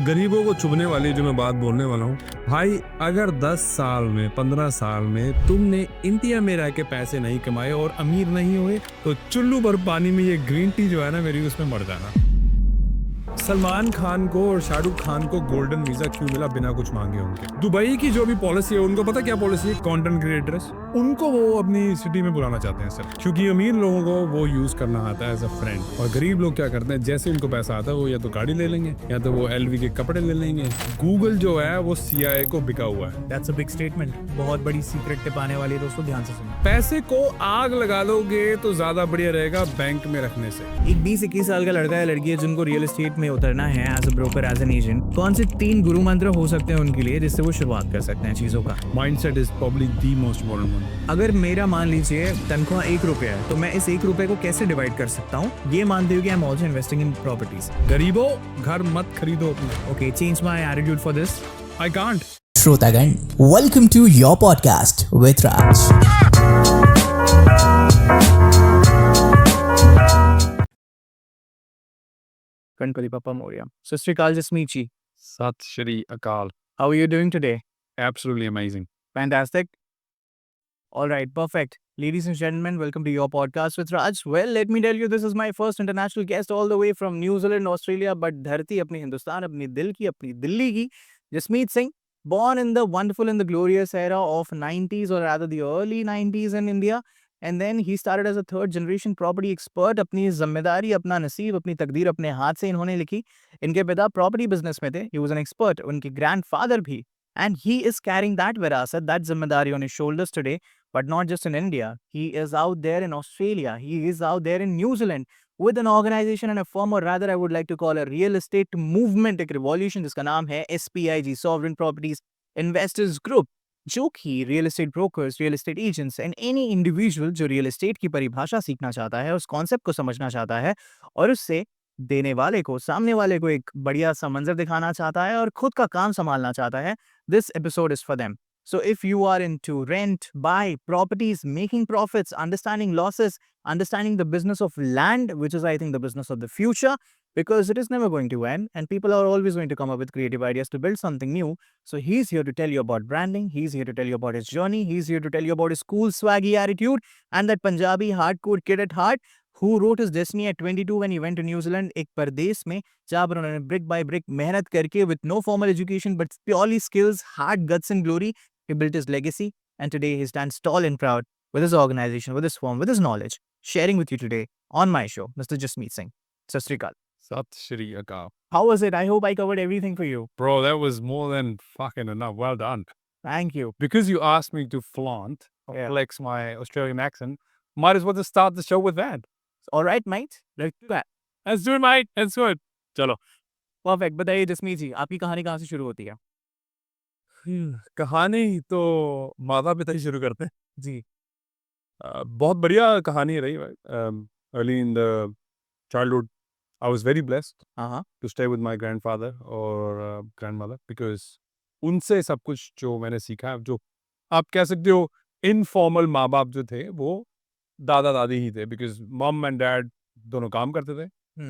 गरीबों को चुभने वाली जो मैं बात बोलने वाला हूँ भाई, अगर 10 साल में 15 साल में तुमने इंडिया में रह के पैसे नहीं कमाए और अमीर नहीं हुए तो चुल्लू भर पानी में ये ग्रीन टी जो है ना मेरी, उसमें मर जाना। सलमान खान को और शाहरुख खान को गोल्डन वीजा क्यों मिला बिना कुछ मांगे उनके? दुबई की जो भी पॉलिसी है, उनको पता क्या पॉलिसी है? कंटेंट क्रिएटर्स, उनको वो अपनी सिटी में बुलाना चाहते हैं सर, क्योंकि अमीर लोगों को वो यूज करना आता है एज अ फ्रेंड, और गरीब लोग क्या करते हैं, जैसे उनको पैसा आता है वो या तो गाड़ी ले लेंगे या तो वो एलवी के कपड़े ले लेंगे। गूगल जो है वो CIA को बिका हुआ है। That's a big statement. बहुत बड़ी सीक्रेट टिप आने वाली है दोस्तों, ध्यान से सुनो। पैसे को आग लगा लोगे तो ज्यादा बढ़िया रहेगा बैंक में रखने से। एक 20-21 साल का लड़का या लड़की है जिनको रियल एस्टेट में उतरना है as a broker, as an agent, कौन से 3 गुरु मंत्र हो सकते हैं उनके लिए जिससे वो शुरुआत कर सकते हैं चीजों का? Mindset is probably the most important one. अगर मेरा मान लीजिए तनख्वाह 1 रुपया है तो मैं इस 1 रुपए को कैसे डिवाइड कर सकता हूँ, ये मानते हुए कि I am also investing in properties. गरीबों, घर मत खरीदो अपने। Okay, change my attitude for this. I can't. Shrotagan, welcome to your podcast with Raj. Ganpati Bappa Morya. Sat Shri Akal Jasmeet ji. Sat Shri Akal. How are you doing today? Absolutely amazing. Fantastic. All right, perfect. Ladies and gentlemen, welcome to your podcast with Raj. Well, let me tell you, this is my first international guest all the way from New Zealand, Australia, but धरती अपनी हिंदुस्तान, अपनी दिल की, अपनी दिल्ली की, Jasmeet Singh, born in the wonderful and the glorious era of 90s, or rather the early 90s in India. And then he started as a third generation property expert. अपनी जिम्मेदारी, अपना नसीब, अपनी तकदीर अपने हाथ से इन्होंने लिखी। इनके पिता प्रॉपर्टी बिजनेस में थे, he was an expert, उनके ग्रैंडफादर भी, and he is carrying that virasat, that zimmedari on his shoulders today. But not just in India, he is out there in Australia, he is out there in New Zealand with an organization and a firm, or rather I would like to call a real estate movement, एक revolution जिसका नाम है SPIG, Sovereign Properties Investors Group, जो कि real estate brokers, real estate agents and any individual जो real estate की परिभाषा सीखना चाहता है, उस कॉन्सेप्ट को समझना चाहता है और उससे देने वाले को, सामने वाले को एक बढ़िया सा मंजर दिखाना चाहता है और खुद का काम संभालना चाहता है, this episode is for them. So if you are into rent, buy, properties, making profits, understanding losses, understanding the business of land, which is I think the business of the future, because it is never going to end and people are always going to come up with creative ideas to build something new. So he's here to tell you about branding, he's here to tell you about his journey, he's here to tell you about his cool swaggy attitude and that Punjabi hardcore kid at heart who wrote his destiny at 22 when he went to New Zealand, एक परदेश में जहाँ पर उन्होंने brick by brick मेहनत करके with no formal education but purely skills, heart, guts and glory, he built his legacy, and today he stands tall and proud with his organization, with his firm, with his knowledge, sharing with you today on my show, Mr. Jasmeet Singh. Sat Sri Akal. Sat Shri Akal. How was it? I hope I covered everything for you. Bro, that was more than fucking enough. Well done. Thank you. Because you asked me to flaunt or Yeah. flex my Australian accent, might as well just start the show with that. All right, mate. Let's do that. Let's do it, mate. Let's do it. चलो। Perfect. बताइए जसमीत जी, आपकी कहानी कहाँ से शुरू होती है? कहानी तो माता पिता ही शुरू करते हैं। जी। बहुत बढ़िया कहानी रही भाई। Early in the childhood I was very blessed हाँ। To stay with my grandfather और ग्रैंडमदर, बिकॉज उनसे सब कुछ जो मैंने सीखा, जो आप कह सकते हो इनफॉर्मल माँ बाप जो थे वो दादा दादी ही थे, बिकॉज मम एंड डैड दोनों काम करते थे,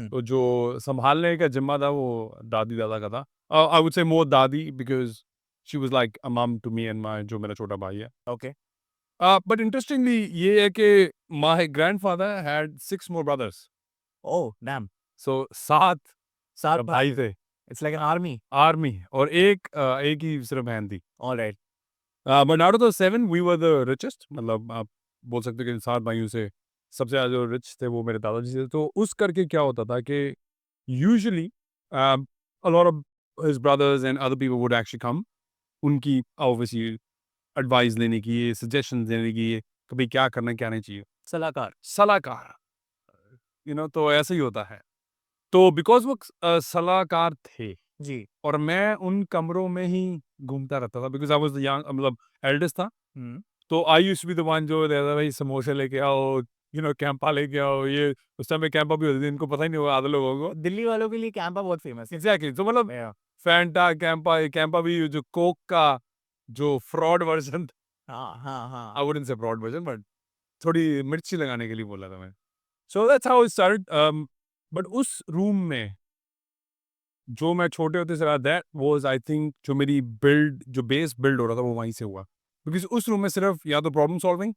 तो जो संभालने का जिम्मा था वो दादी दादा का था। आई वुड से मोर दादी, बिकॉज शी वाज लाइक अ मम टू मी एंड माय जो मेरा छोटा भाई है। Okay. बट इंटरेस्टिंगली ये है कि my grandfather had 6 more brothers, Oh, damn. सो 7 सात भाई थे, It's like an army. Army, और एक ही सिर्फ बहन थी। All right. But out of the 7 we were the richest, मतलब आप बोल सकते हो कि 7 भाइयों से सबसे ज़्यादा जो रिच थे वो मेरे दादाजी थे। तो उस करके क्या होता था कि usually a lot of his brothers and other people would actually come, उनकी obviously एडवाइस लेने की, सजेशन देने की, कभी क्या करना क्या नहीं चाहिए, सलाहकार। सलाहकार, तो ऐसा ही होता है। तो बिकॉज वो सलाहकार थे जी। और मैं उन कमरों में ही घूमता रहता था, because I was the young, मतलब एल्डेस्ट था, तो I used to be the one जो रहता भाई समोसे लेके आओ, कैंपा लेके आओ, ये उस टाइम में कैंपा भी होती थी, इनको पता ही नहीं होगा आधे लोगों को। दिल्ली वालों के लिए कैंपा बहुत फेमस है। एग्जैक्टली, तो मतलब फैंटा, कैंपा, कैंपा भी जो कोक का जो फ्रॉड वर्जन, हाँ। I wouldn't say fraud version, but थोड़ी मिर्ची लगाने के लिए बोला था मैं। So that's how it started. But उस रूम में जो मैं छोटे होते से रहा, दैट वाज आई थिंक जो मेरी बिल्ड, जो बेस बिल्ड हो रहा था वो वहीं से हुआ, बिकॉज उस रूम में सिर्फ या तो प्रॉब्लम सॉल्विंग,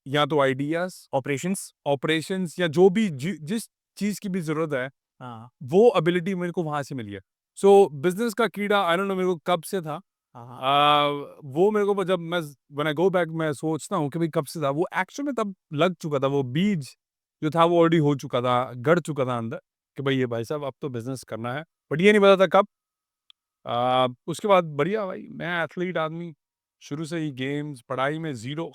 या तो आइडियाज, ऑपरेशंस। ऑपरेशंस, या जो भी जिस चीज की भी जरूरत है हाँ, वो एबिलिटी मेरे को वहां से मिली है। सो बिजनेस का कीड़ा आई डोंट नो मेरे को कब से था। हाँ, हाँ। वो मेरे को जब मैं व्हेन आई गो बैक मैं सोचता हूँ कि भाई कब से था वो, एक्चुअल में तब लग चुका था, वो बीज जो था वो ऑलरेडी हो चुका था, गड़ चुका था अंदर कि भाई ये भाई साहब अब तो बिजनेस करना है, बट ये नहीं पता था कब। उसके बाद बढ़िया भाई, मैं एथलीट आदमी, शुरू से ही गेम्स पढ़ाई में जीरो,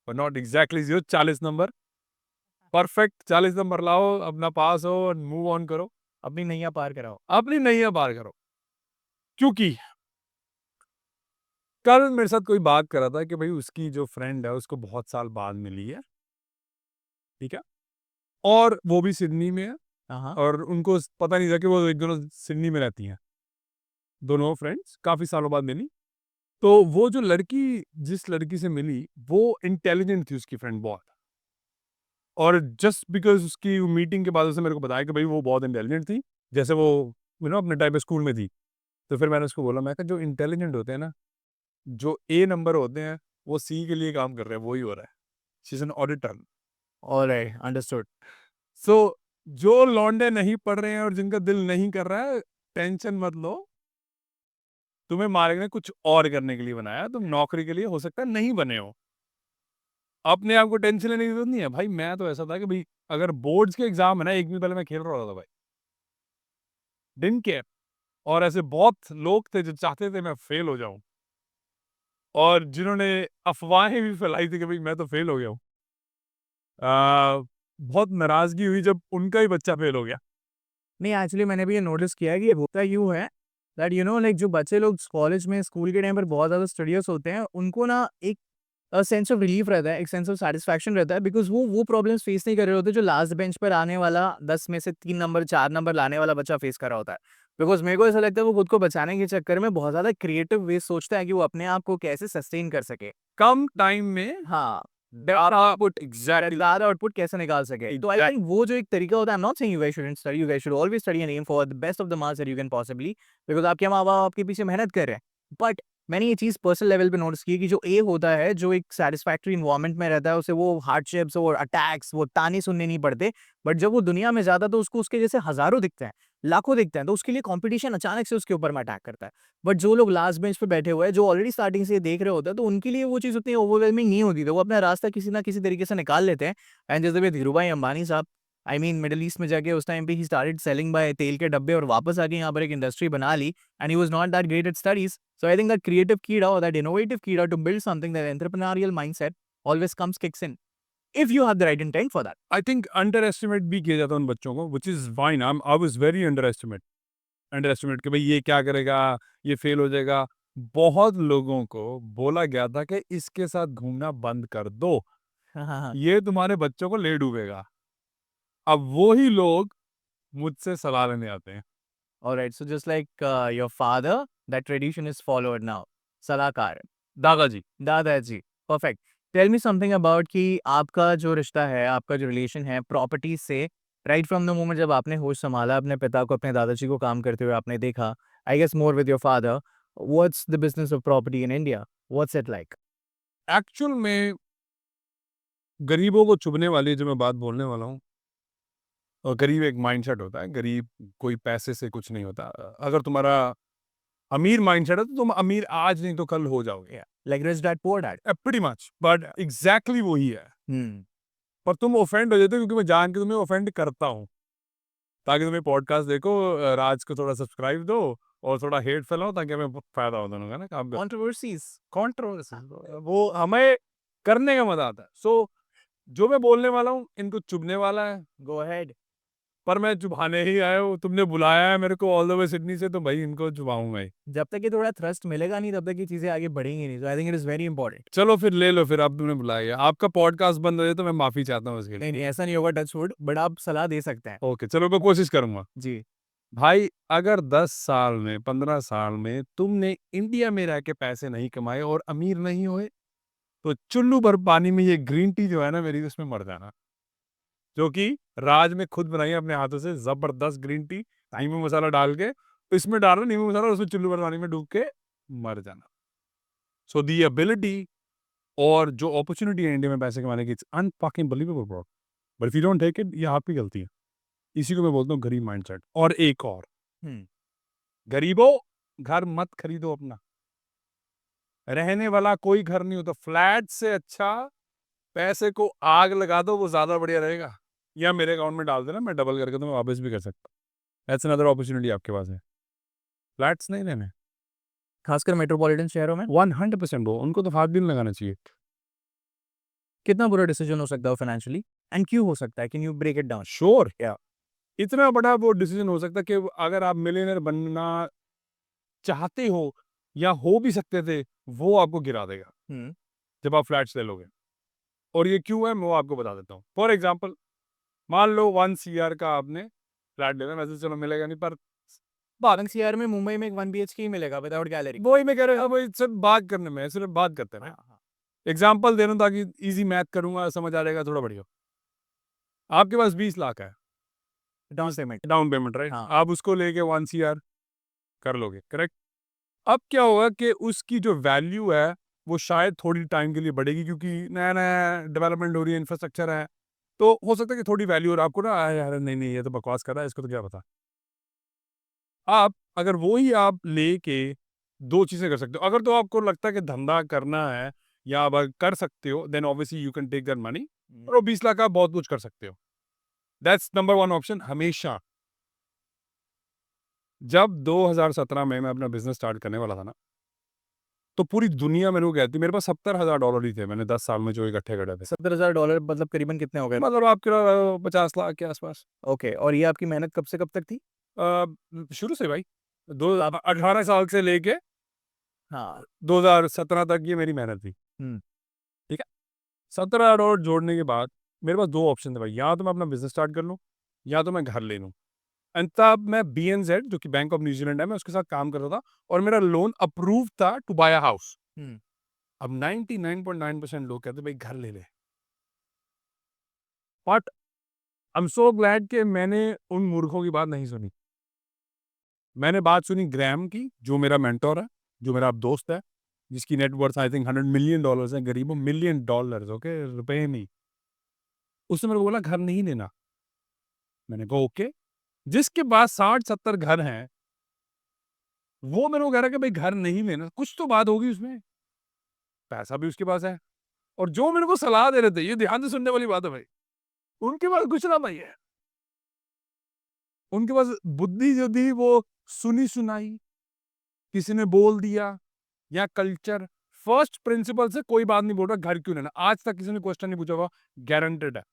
पर not exactly zero, 40 number, perfect 40 number लाओ, अपना पास हो और मूव ऑन करो, अपनी नैया पार कराओ। अपनी नैया पार करो। क्योंकि कल मेरे साथ कोई बात कर रहा था कि भाई उसकी जो फ्रेंड है उसको बहुत साल बाद मिली है, ठीक है, और वो भी सिडनी में है, हाँ, हाँ। और उनको पता नहीं था कि वो एक दोनों सिडनी में रहती हैं, दोनों फ्रेंड्स काफी सालों बाद मिली। तो वो जो लड़की, जिस लड़की से मिली, वो इंटेलिजेंट थी, उसकी फ्रेंड बहुत, और जस्ट बिकॉज उसकी मीटिंग के बाद उसने मेरे को बताया कि भाई वो बहुत इंटेलिजेंट थी, जैसे वो अपने टाइम पे स्कूल में थी। तो फिर मैंने उसको बोला, मैं कहा जो इंटेलिजेंट होते हैं ना, जो ए नंबर होते हैं, वो सी के लिए काम कर रहे हैं, वही हो रहा है, she is an auditor. Alright, understood. So जो लौंडे नहीं पढ़ रहे हैं और जिनका दिल नहीं कर रहा है, टेंशन मत लो, तुम्हें मालिक ने कुछ और करने के लिए बनाया, तुम नौकरी के लिए हो सकता है नहीं बने हो, अपने आप को टेंशन लेने की जरूरत नहीं है भाई। मैं तो ऐसा था कि भाई अगर बोर्ड्स के एग्जाम है ना, एक दिन पहले मैं खेल रहा था भाई, डिडंट केयर, और ऐसे बहुत लोग थे जो चाहते थे मैं फेल हो जाऊं, और जिन्होंने अफवाहें भी फैलाई थी कि भाई मैं तो फेल हो गया हूँ। बहुत नाराजगी हुई जब उनका ही बच्चा फेल हो गया। नहीं, एक्चुअली मैंने भी ये नोटिस किया है कि ये होता यूँ है दैट लाइक जो बच्चे लोग कॉलेज में, स्कूल के टाइम पर बहुत ज़्यादा स्टूडियस होते हैं, उनको ना एक सेंस ऑफ रिलीफ रहता है, एक सेंस ऑफ सैटिस्फैक्शन रहता है, बिकॉज़ वो प्रॉब्लम्स फेस नहीं कर रहे होते जो लास्ट बेंच पर आने वाला 10 में से 3 नंबर, 4 नंबर लाने वाला बच्चा फेस कर रहा होता है। बिकॉज़ मेरे को ऐसा लगता है वो खुद को बचाने के चक्कर में बहुत ज़्यादा क्रिएटिव वे सोचता है कि वो अपने आप को कैसे सस्टेन कर सके। कम टाइम में हाँ, ज़्यादा आउटपुट, एग्जैक्टली। ज़्यादा आउटपुट कैसे निकाल सके। तो आई थिंक वो जो एक तरीका होता है, I am not saying you guys shouldn't study, you guys should always study and aim for the best of the marks that you can possibly, because आपके माँ-बाप आपके पीछे मेहनत कर रहे हैं। बट मैंने ये चीज़ पर्सनल लेवल पे नोटिस की है कि जो ए होता है, जो एक सैटिस्फैक्टरी एनवायरनमेंट में रहता है, उसे वो हार्डशिप्स और अटैक्स, वो ताने सुनने नहीं पड़ते। बट जब वो दुनिया में जाता है तो उसको उसके जैसे हज़ारों दिखते हैं, लाखों दिखते हैं, तो उसके लिए कॉम्पिटिशन अचानक से उसके ऊपर में अटैक करता है। बट जो लोग लास्ट बेंच पे बैठे हुए हैं, जो ऑलरेडी स्टार्टिंग से ये देख रहे होते हैं, तो उनके लिए वो चीज़ उतनी ओवरवेलमिंग नहीं होती, तो वो अपना रास्ता किसी ना किसी तरीके से निकाल लेते हैं। एंड जैसे भी धीरूभाई अंबानी साहब, आई मीन मिडल ईस्ट में जाके उस टाइम पे ही स्टार्टेड सेलिंग बाय तेल के डब्बे, और वापस आके यहाँ पर एक इंडस्ट्री बना ली, and he was not that great at studies. So I think that creative कीड़ा और दैट इनोवेटिव कीड़ा to build something, that entrepreneurial mindset always comes kicks in if you have the right intent for that. I think underestimate भी किया जाता है उन बच्चों को, which is fine. I was very underestimate कि भाई ये क्या करेगा, ये फेल हो जाएगा। बहुत लोगों को बोला गया था कि इसके साथ घूमना बंद कर दो, हाँ, हाँ, हाँ। ये तुम्हारे बच्चों को ले डूबेगा। अब वो ही लोग मुझसे सलाह लेने आते हैं। Alright, so just like your father, that tradition is followed now. सलाहकार, दादाजी, दादाजी, perfect. Tell me something about कि आपका जो रिश्ता है, आपका जो रिलेशन है प्रॉपर्टी से, राइट फ्रॉम द मोमेंट जब आपने होश संभाला, अपने पिता को, अपने दादाजी को काम करते हुए आपने देखा, I guess more with your father, what's the business of property in India? What's it like? Actual में गरीबों को चुभने वाली जो मैं बात बोलने वाला हूँ, और गरीब एक माइंडसेट होता है, गरीब कोई पैसे से कुछ नहीं होता। अगर तुम्हारा अमीर माइंडसेट है तो तुम अमीर आज नहीं तो कल हो जाओगे, like rich dad poor dad. Pretty much, but exactly वही है। पर तुम ऑफेंड हो जाते हो क्योंकि मैं जान के तुम्हें ऑफेंड करता हूँ, ताकि तुम्हें पॉडकास्ट देखो, राज को थोड़ा सब्सक्राइब दो और थोड़ा हेट फैलाओ, ताकि हमें फायदा हो दोनों का ना काम। कंट्रोवर्सीज। कंट्रोवर्सी वो हमें करने का मजा आता है। सो जो मैं बोलने वाला हूँ इनको चुभने वाला है, गो अहेड। पर मैं चुभाने ही आया हूँ। तुमने बुलाया है मेरे को ऑल द वे सिडनी से, तो भाई इनको चुभाऊंगा ही। जब तक ये थोड़ा थ्रस्ट मिलेगा नहीं, तब तक ये चीजें आगे बढ़ेंगी नहीं। So I think it is very important. चलो फिर ले लो, फिर अब तुमने बुलाया, आपका पॉडकास्ट बंद हो जाए तो मैं माफी चाहता हूँ उसके लिए। नहीं, नहीं, ऐसा नहीं होगा, टच वुड, बट आप सलाह दे सकते हैं। ओके, चलो मैं कोशिश करूंगा। जी। भाई अगर 10 साल में, 15 साल में तुमने इंडिया में रह के पैसे नहीं कमाए और अमीर नहीं हुए, तो चुल्लू भर पानी में ये ग्रीन टी जो है ना मेरी, उसमें मर जाना। जो कि राज में खुद बनाई है अपने हाथों से, जबरदस्त ग्रीन टी, नींबू मसाला डाल के इसमें डालो नींबू मसाला, उसमें चुल्लू पर पानी में डूब के मर जाना। सो दी एबिलिटी और जो अपॉर्चुनिटी है इंडिया में पैसे कमाने की, it's unfucking believable bro, but if you don't take it, ये आपकी गलती है। इसी को मैं बोलता हूँ गरीब माइंडसेट। और एक और, गरीबों घर मत खरीदो अपना, रहने वाला कोई घर नहीं होता। फ्लैट से अच्छा पैसे को आग लगा दो, वो ज्यादा बढ़िया रहेगा। या मेरे अकाउंट में डाल देना, मैं डबल करके तो मैं वापस भी कर सकता हूँ। दैट्स अनदर अपॉर्चुनिटी आपके पास है। फ्लैट्स नहीं लेने, खासकर मेट्रोपॉलिटन शहरों में 100% ब्रो, उनको तो हाथ भी नहीं लगाना चाहिए। कितना बुरा डिसीजन हो सकता है फाइनेंशियली, एंड क्यों हो सकता है? Can you break it down? Sure, क्या इतना बड़ा वो डिसीजन हो सकता है कि अगर आप मिलियनर बनना चाहते हो या हो भी सकते थे, वो आपको गिरा देगा जब आप फ्लैट्स ले लोगे। और ये क्यों है मैं वो आपको बता देता हूँ। फॉर एग्जाम्पल, मान लो 1 CR का आपने फ्लैट लेना, वैसे चलो मिलेगा नहीं, पर 1 CR में मुंबई में एक 1 BHK ही मिलेगा विदाउट गैलरी। वही मैं कह रहा हूँ, वही सिर्फ बात करने में, सिर्फ बात करते हैं ना। एग्जाम्पल दे रहा हूँ ताकि इजी मैथ करूंगा, समझ आ जाएगा थोड़ा बढ़िया। आपके पास 20 लाख है डाउन पेमेंट, राइट? हाँ। आप उसको लेके 1 CR कर लोगे, करेक्ट? अब क्या होगा कि उसकी जो वैल्यू है वो शायद थोड़ी टाइम के लिए बढ़ेगी, क्योंकि नया नया डेवलपमेंट हो रही है, इंफ्रास्ट्रक्चर है, तो हो सकता है कि थोड़ी वैल्यू, और आपको ना यार नहीं नहीं ये तो बकवास कर रहा है, इसको तो क्या पता। आप अगर वो ही आप लेके दो चीजें कर सकते हो। अगर तो आपको लगता है कि धंधा करना है या आप अगर कर सकते हो, then obviously you can take that money, और वो 20 लाख का आप बहुत कुछ कर सकते हो। दैट्स नंबर 1 ऑप्शन हमेशा। जब 2017 में मैं अपना बिजनेस स्टार्ट करने वाला था ना, तो पूरी दुनिया मेरे को कहती, मेरे पास $70,000 ही थे, मैंने 10 साल में जो इकट्ठे करे थे। $70,000 मतलब करीबन कितने हो गए? मतलब आपके 50 लाख के आसपास। ओके, और ये आपकी मेहनत कब से कब तक थी? शुरू से भाई, 18 साल से लेके हाँ। 2017 तक ये मेरी मेहनत थी। हम्म। ठीक है, $70,000 जोड़ने के बाद मेरे पास 2 ऑप्शन थे भाई, या तो मैं अपना बिजनेस स्टार्ट कर लूँ या तो मैं घर ले लूँ। एंड तब मैं BNZ, जो कि बैंक ऑफ न्यूजीलैंड है, मैं उसके साथ काम करता था, और मेरा लोन अप्रूव था टू बाय अ हाउस। अब 99.9% लोग कहते भाई घर ले ले, but I am so glad कि मैंने उन मूर्खों की बात नहीं सुनी। मैंने बात सुनी ग्रैम की, जो मेरा मेंटोर है, जो मेरा दोस्त है, जिसकी नेटवर्थ आई थिंक $100 मिलियन है, गरीबों $मिलियन, ओके, रुपए नहीं। उसने मेरे को बोला घर नहीं लेना। मैंने कहा ओके। जिसके पास 60-70 घर हैं, वो मेरे को कह रहा है कि भाई घर नहीं लेना, कुछ तो बात होगी उसमें, पैसा भी उसके पास है। और जो मेरे को सलाह दे रहे थे, ये ध्यान से सुनने वाली बात है भाई, उनके पास कुछ ना भाई है, उनके पास बुद्धि जो थी वो सुनी सुनाई, किसी ने बोल दिया, या कल्चर। फर्स्ट प्रिंसिपल से कोई बात नहीं बोल रहा घर क्यों लेना, आज तक किसी ने क्वेश्चन नहीं पूछा हुआ, गारंटेड है।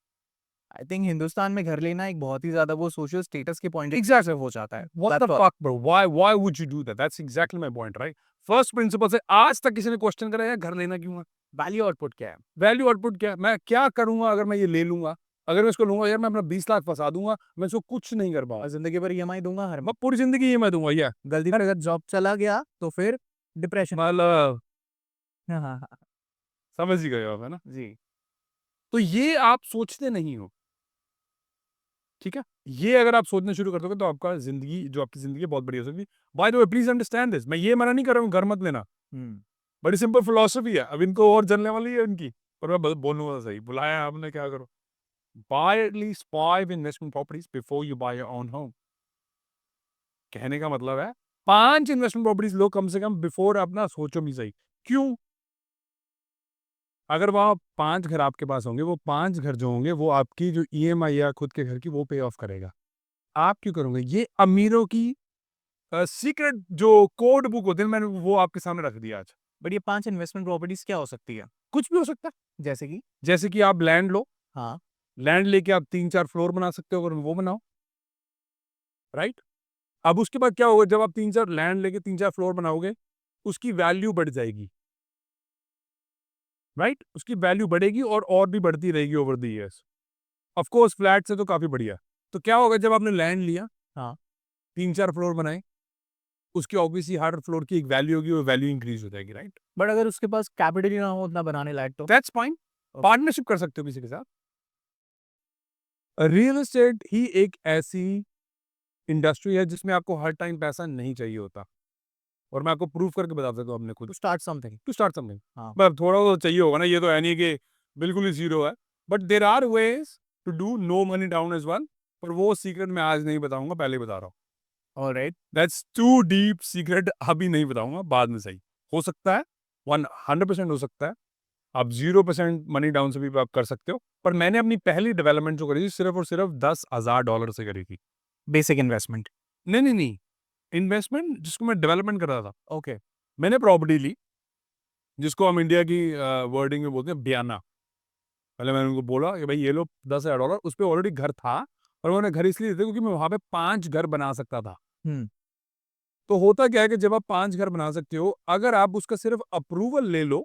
आई थिंक हिंदुस्तान में घर लेना एक बहुत ही ज्यादा वो सोशल स्टेटस के पॉइंट Exactly. से हो जाता है। What the fuck, bro? Why would you do that? That's exactly my point, right? First principle से आज तक किसी ने क्वेश्चन करा है घर लेना क्यों है? वैल्यू आउटपुट क्या है? वैल्यू आउटपुट क्या है? मैं क्या करूंगा अगर मैं ये ले लूंगा? अगर मैं इसको लूंगा यार, मैं अपना 20 लाख फंसा दूंगा, मैं इसको कुछ नहीं कर पाऊंगा। और जिंदगी भर EMI दूंगा हर मैं पूरी जिंदगी ये मैं दूंगा, या गलती पर अगर जॉब चला गया तो फिर डिप्रेशन। मतलब हाँ हाँ हाँ। समझ ही गए हो आप, है ना? जी। तो ये आप सोचते नहीं हो, ठीक है? ये अगर आप सोचना शुरू कर दोगे तो आपका जिंदगी, जो आपकी जिंदगी है, बहुत बढ़िया हो सकती। By the way, please understand this, मैं ये मना नहीं कर रहा हूँ घर मत लेना, बड़ी सिंपल फिलोसफी है। अब इनको और जनने वाली है इनकी, पर मैं बोलूंगा सही, बुलाया आपने, क्या करो, buy at least 5 investment properties before you buy your own home। कहने का मतलब है 5 इन्वेस्टमेंट प्रॉपर्टीज लो कम से कम, बिफोर अपना सोचो भी सही। क्यों? अगर वहाँ 5 घर आपके पास होंगे, वो 5 घर जो होंगे वो आपकी जो EMI या खुद के घर की वो पे ऑफ करेगा। आप क्यों करोगे? ये अमीरों की सीक्रेट जो कोड बुक होती है, मैंने वो आपके सामने रख दिया आज। बट ये 5 इन्वेस्टमेंट प्रॉपर्टीज क्या हो सकती है? कुछ भी हो सकता है, जैसे कि जैसे कि आप लैंड लो, हाँ। लैंड लेके आप 3-4 फ्लोर बना सकते हो, अगर वो बनाओ, राइट? अब उसके बाद क्या होगा, जब आप 3-4 लैंड लेके 3-4 फ्लोर बनाओगे, उसकी वैल्यू बढ़ जाएगी, राइट? उसकी वैल्यू बढ़ेगी और भी बढ़ती रहेगी over the years. Of course flat से तो काफी बढ़िया। तो क्या होगा, जब आपने लैंड लिया, हाँ। 3-4 फ्लोर बनाए, उसकी ऑब्वियसली हर फ्लोर की एक वैल्यू होगी, वो वैल्यू इंक्रीज हो जाएगी, राइट? बट अगर उसके पास कैपिटल ही ना हो उतना बनाने लायक तो दैट्स फाइन, पार्टनरशिप कर सकते हो किसी के साथ। रियल एस्टेट ही एक ऐसी इंडस्ट्री है जिसमें आपको हर टाइम पैसा नहीं चाहिए होता, और मैं आपको प्रूव करके बता सकता हूँ अपने खुद to start something. To start something. हाँ। मतलब थोड़ा तो चाहिए होगा ना, ये तो है नहीं कि बिल्कुल ही जीरो है, but there are ways to do no money down as well, पर वो सीक्रेट मैं आज नहीं बताऊंगा, पहले ही बता रहा हूँ। Alright. That's too deep secret, अभी नहीं बताऊंगा, बाद में सही हो सकता है, 100% हो सकता है। आप 0% मनी डाउन से भी आप कर सकते हो, पर मैंने अपनी पहली डेवलपमेंट जो करी थी सिर्फ और सिर्फ $10,000 से करी थी। Basic investment. नहीं नहीं नहीं, इन्वेस्टमेंट जिसको मैं डेवलपमेंट कर रहा था। ओके। मैंने प्रॉपर्टी ली, जिसको हम इंडिया की वर्डिंग में बोलते हैं बयाना। पहले मैंने उनको बोला कि भाई ये लो $10,000, उस पर ऑलरेडी घर था, और उन्होंने घर इसलिए दिए थे क्योंकि मैं वहां पे 5 घर बना सकता था। हम्म। तो होता क्या है कि जब आप 5 घर बना सकते हो, अगर आप उसका सिर्फ अप्रूवल ले लो,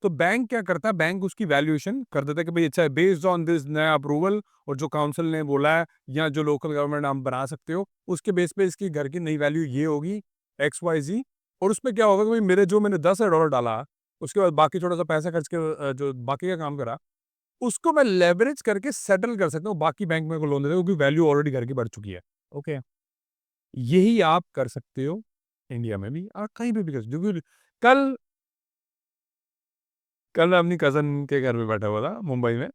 तो बैंक क्या करता है, बैंक उसकी वैल्यूएशन कर देता है कि भाई अच्छा है, बेस्ड ऑन दिस नया अप्रूवल और जो काउंसिल ने बोला है, या जो लोकल गवर्नमेंट आप बना सकते हो, उसके बेस पे इसकी घर की नई वैल्यू ये होगी, XYZ। और उसमें क्या होगा कि भाई मैंने $10,000 डाला, उसके बाद बाकी थोड़ा सा पैसा खर्च के जो बाकी का काम करा, उसको मैं लेवरेज करके सेटल कर सकता हूँ, बाकी बैंक मेरे को लोन दे देगा क्योंकि वैल्यू ऑलरेडी घर की बढ़ चुकी है। ओके। यही आप कर सकते हो इंडिया में भी, और कहीं पे भी कर सकते हो। क्योंकि कल कल मैं अपनी कज़न के घर में बैठा हुआ था मुंबई में।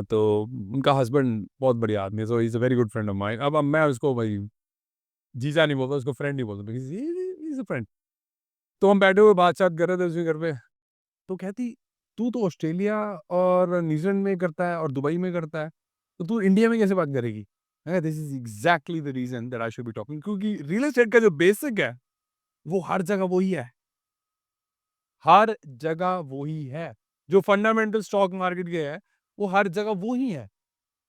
तो उनका हस्बैंड बहुत बढ़िया आदमी है, so he is a very good friend of mine. अब मैं उसको भाई जीजा नहीं बोलता, उसको फ्रेंड ही बोलता हूँ, because he is a friend. तो हम बैठे हुए बात-शात कर रहे थे उसके घर पे, तो कहती, "तू तो ऑस्ट्रेलिया और न्यूज़ीलैंड में करता है और दुबई में करता है, तो तू इंडिया में कैसे बात करेगी?" मैं कहा, "this is exactly the reason that I should be talking", क्योंकि रियल एस्टेट का जो बेसिक है, वो हर जगह वही है। हर जगह वो ही है। जो फंडामेंटल स्टॉक मार्केट के है, वो हर जगह वो ही है।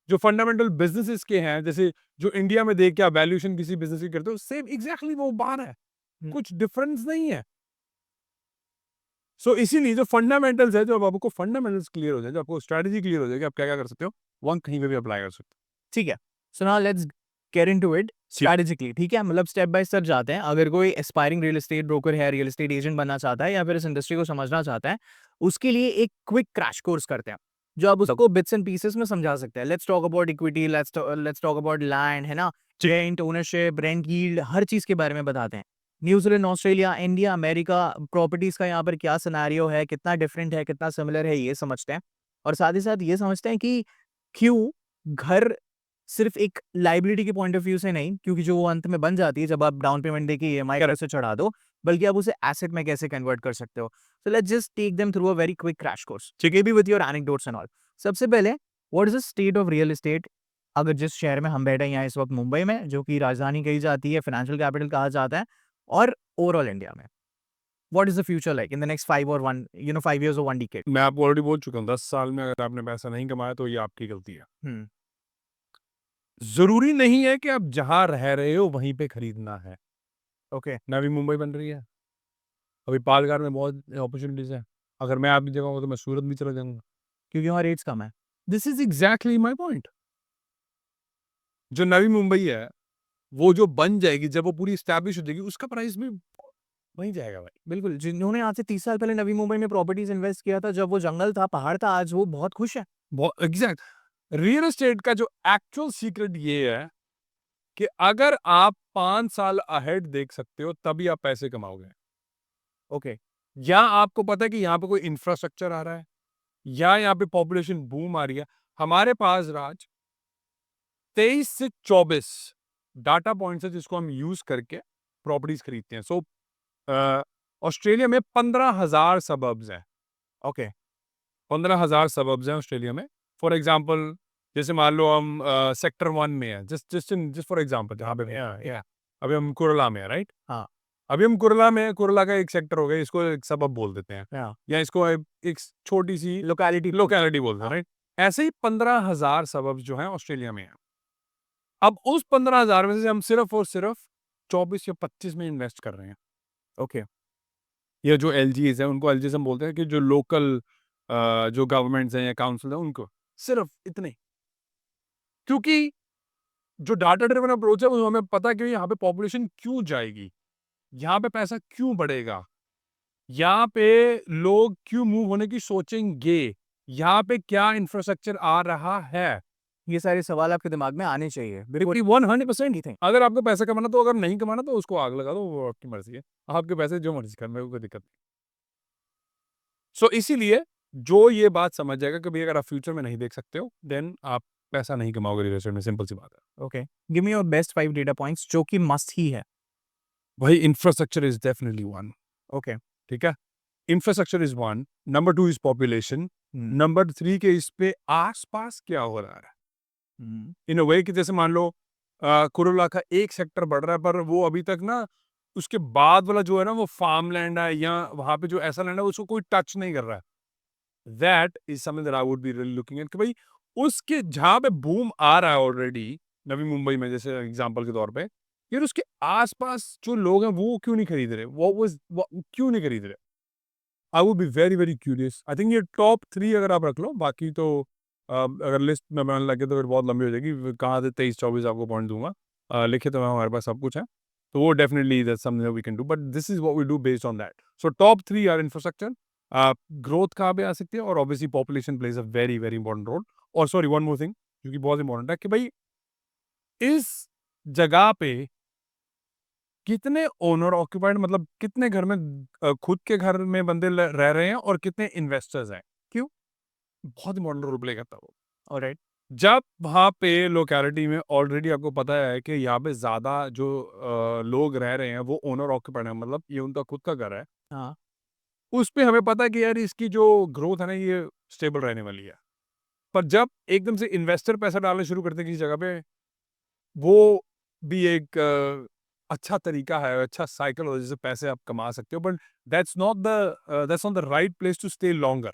जो फंडामेंटल बिज़नेसेस के हैं, जैसे जो इंडिया में देख के आप वैल्यूएशन किसी बिज़नेस की करते हो, सेम एग्ज़ैक्टली वो बाहर है। हुँ। कुछ डिफरेंस नहीं है। सो इसीलिए जो फंडामेंटल्स है, जब आपको फंडामेंटल्स क्लियर हो जाए, जब आपको स्ट्रैटेजी क्लियर हो जाएगी, आप क्या-क्या कर सकते हो, वो हम कहीं पे भी अप्लाई कर सकते हो। ठीक है। So now let's get into it strategically, ठीक है? मतलब स्टेप बाय स्टेप जाते हैं। अगर कोई एस्पायरिंग रियल एस्टेट ब्रोकर है, रियल एस्टेट एजेंट बनना चाहता है या फिर इस इंडस्ट्री को समझना चाहता है, उसके लिए एक क्विक क्रैश कोर्स करते हैं, जो आप उसको बिट्स एंड पीसेस में समझा सकते हैं। Let's talk about equity, let's talk about land, है ना? रेंट, ओनरशिप, रेंट यील्ड, हर चीज़ के बारे में बताते हैं। New Zealand, Australia, India, America, properties का यहाँ पर क्या सिनेरियो है, कितना डिफरेंट है, कितना सिमिलर है, ये समझते हैं। और साथ ही साथ ये समझते हैं कि क्यों घर सिर्फ एक लायबिलिटी के पॉइंट ऑफ व्यू से नहीं, क्योंकि जो वो अंत में बन जाती है जब आप डाउन पेमेंट देके ईएमआई कैसे चढ़ा दो, बल्कि आप उसे एसेट में कैसे कन्वर्ट कर सकते हो। So let's just take them through a very quick crash course, ठीक है, भी with your anecdotes and all. सबसे पहले, what is the state of real estate? अगर जिस शहर में हम बैठे हैं यहाँ इस वक्त मुंबई में, जो कि राजधानी कही जाती है, फाइनेंशियल कैपिटल कहा जाता है, और ओवरऑल इंडिया में, what is the future like in the next 5 years or 1 decade? मैं आपको ऑलरेडी बोल चुका हूँ, 10 साल में अगर आपने पैसा नहीं कमाया, तो ये आपकी गलती है। हम्म। ज़रूरी नहीं है कि आप जहाँ रह रहे हो, वहीं पे खरीदना है। ओके। नवी मुंबई बन रही है, अभी पालघर में बहुत अपॉर्चुनिटीज़ हैं। अगर मैं आपकी जगह हूँ, तो मैं सूरत भी चला जाऊँगा। क्योंकि वहाँ रेट्स कम है। This is exactly my point. जो नवी मुंबई है, वो जो बन जाएगी, जब वो पूरी एस्टैब्लिश हो जाएगी, उसका प्राइस भी वहीं जाएगा भाई। बिल्कुल, जिन्होंने आज से 30 साल पहले नवी मुंबई में प्रॉपर्टीज इन्वेस्ट किया था, जब वो जंगल था, पहाड़ था, आज वो बहुत खुश है। बहुत एग्ज़ैक्ट। रियल एस्टेट का जो एक्चुअल सीक्रेट ये है कि अगर आप 5 साल अहेड देख सकते हो, तभी आप पैसे कमाओगे। ओके। या आपको पता है कि यहाँ पे कोई इंफ्रास्ट्रक्चर आ रहा है, या यहाँ पे पॉपुलेशन बूम आ रही है। हमारे पास राज 23 से 24 डाटा पॉइंट्स है, जिसको हम यूज़ करके प्रॉपर्टीज़ खरीदते हैं। सो ऑस्ट्रेलिया में 15,000 सबअर्ब्स हैं। ओके। 15,000 सबअर्ब्स हैं ऑस्ट्रेलिया में। फॉर एग्ज़ाम्पल, जैसे मान लो हम सेक्टर 1 में हैं, जस्ट फॉर एग्ज़ाम्पल, जहाँ पे अभी हम कुरला में हैं, राइट? हाँ। अभी हम कुरला में हैं, कुरला का एक सेक्टर हो गया, इसको एक सबअर्ब बोल देते हैं, हाँ। या इसको एक छोटी-सी लोकेलिटी। लोकेलिटी बोलते हैं, राइट? ऐसे ही 15,000 सबअर्ब्स जो हैं ऑस्ट्रेलिया में हैं। अब उस 15,000 में से हम सिर्फ़ और सिर्फ़ 24 या 25 में इन्वेस्ट कर रहे हैं। ओके। ये जो एलजीज़ हैं, उनको एलजीज़ हम बोलते हैं, कि जो लोकल जो गवर्नमेंट्स हैं या काउंसिल है, उनको सिर्फ इतने। क्योंकि जो डाटा ड्रिवन अप्रोच है, वो हमें पता है कि यहाँ पे पॉपुलेशन क्यों जाएगी, यहाँ पे पैसा क्यों बढ़ेगा, यहाँ पे लोग क्यों मूव होने की सोचेंगे, यहाँ पे क्या इंफ्रास्ट्रक्चर आ रहा है। ये सारे सवाल आपके दिमाग में आने चाहिए बिल्कुल 100%। ही थे। अगर आपको पैसा कमाना तो, अगर नहीं कमाना तो उसको आग लगा दो, वो आपकी मर्जी है। आपके पैसे जो मर्जी कर, मेरे को कोई दिक्कत नहीं। सो इसीलिए जो ये बात समझ जाएगा कि भाई अगर आप फ्यूचर में नहीं देख सकते हो, देन आप पैसा नहीं कमाओगे रियल एस्टेट में, सिंपल सी बात है। Okay, give me your best 5 data points जो कि मस्ट ही है। भाई infrastructure is definitely one. Okay. ठीक है, infrastructure is one, number 2 is population, hmm, number 3 के इस पे आसपास क्या हो रहा है। हम्म, इन अ वे कि जैसे मान लो कुरुला का एक सेक्टर बढ़ रहा है, पर वो अभी तक ना उसके बाद वाला जो है ना वो फार्म लैंड है, या वहां पे जो ऐसा लैंड है उसको कोई टच नहीं कर रहा है। That is something that I would be really looking at, कि भाई उसके जहां पे बूम आ रहा है ऑलरेडी, नवी मुंबई में जैसे एग्जांपल के तौर पे, यार उसके आसपास जो लोग हैं वो क्यों नहीं खरीद रहे, वो क्यों नहीं खरीद रहे। I would be very very curious. I think ये टॉप 3 अगर आप रख लो, बाकी तो अगर लिस्ट में बनाने लगे तो फिर बहुत लंबी हो जाएगी, कहाँ से 23-24 आपको पॉइंट दूंगा। लिखे तो हमारे पास सब कुछ है, तो वो definitely that's something we can do, but this is what we do based on that. So top 3 are infrastructure, growth कहाँ पे आ सकती है, और obviously population plays a very very important role. और सॉरी, वन मोर थिंग जो कि बहुत इंपॉर्टेंट है, कि भाई इस जगह पे कितने ओनर ऑक्यूपाइड, मतलब कितने घर में खुद के घर में बंदे रह रहे हैं, और कितने इन्वेस्टर्स हैं। क्यों? बहुत इंपॉर्टेंट रोल प्ले करता है वो। ऑलराइट। जब वहाँ पे लोकेलिटी में ऑलरेडी आपको पता है कि यहाँ पे ज़्यादा जो लोग रह रहे हैं वो ओनर ऑक्यूपाइड है, मतलब ये उनका खुद का घर है, हाँ। उस पे हमें पता है कि यार इसकी जो ग्रोथ है ना ये स्टेबल रहने वाली है। पर जब एकदम से इन्वेस्टर पैसा डालना शुरू करते हैं किसी जगह पे, वो भी एक अच्छा तरीका है, अच्छा साइकिल हो जिससे पैसे आप कमा सकते हो, but that's not the right place to stay longer.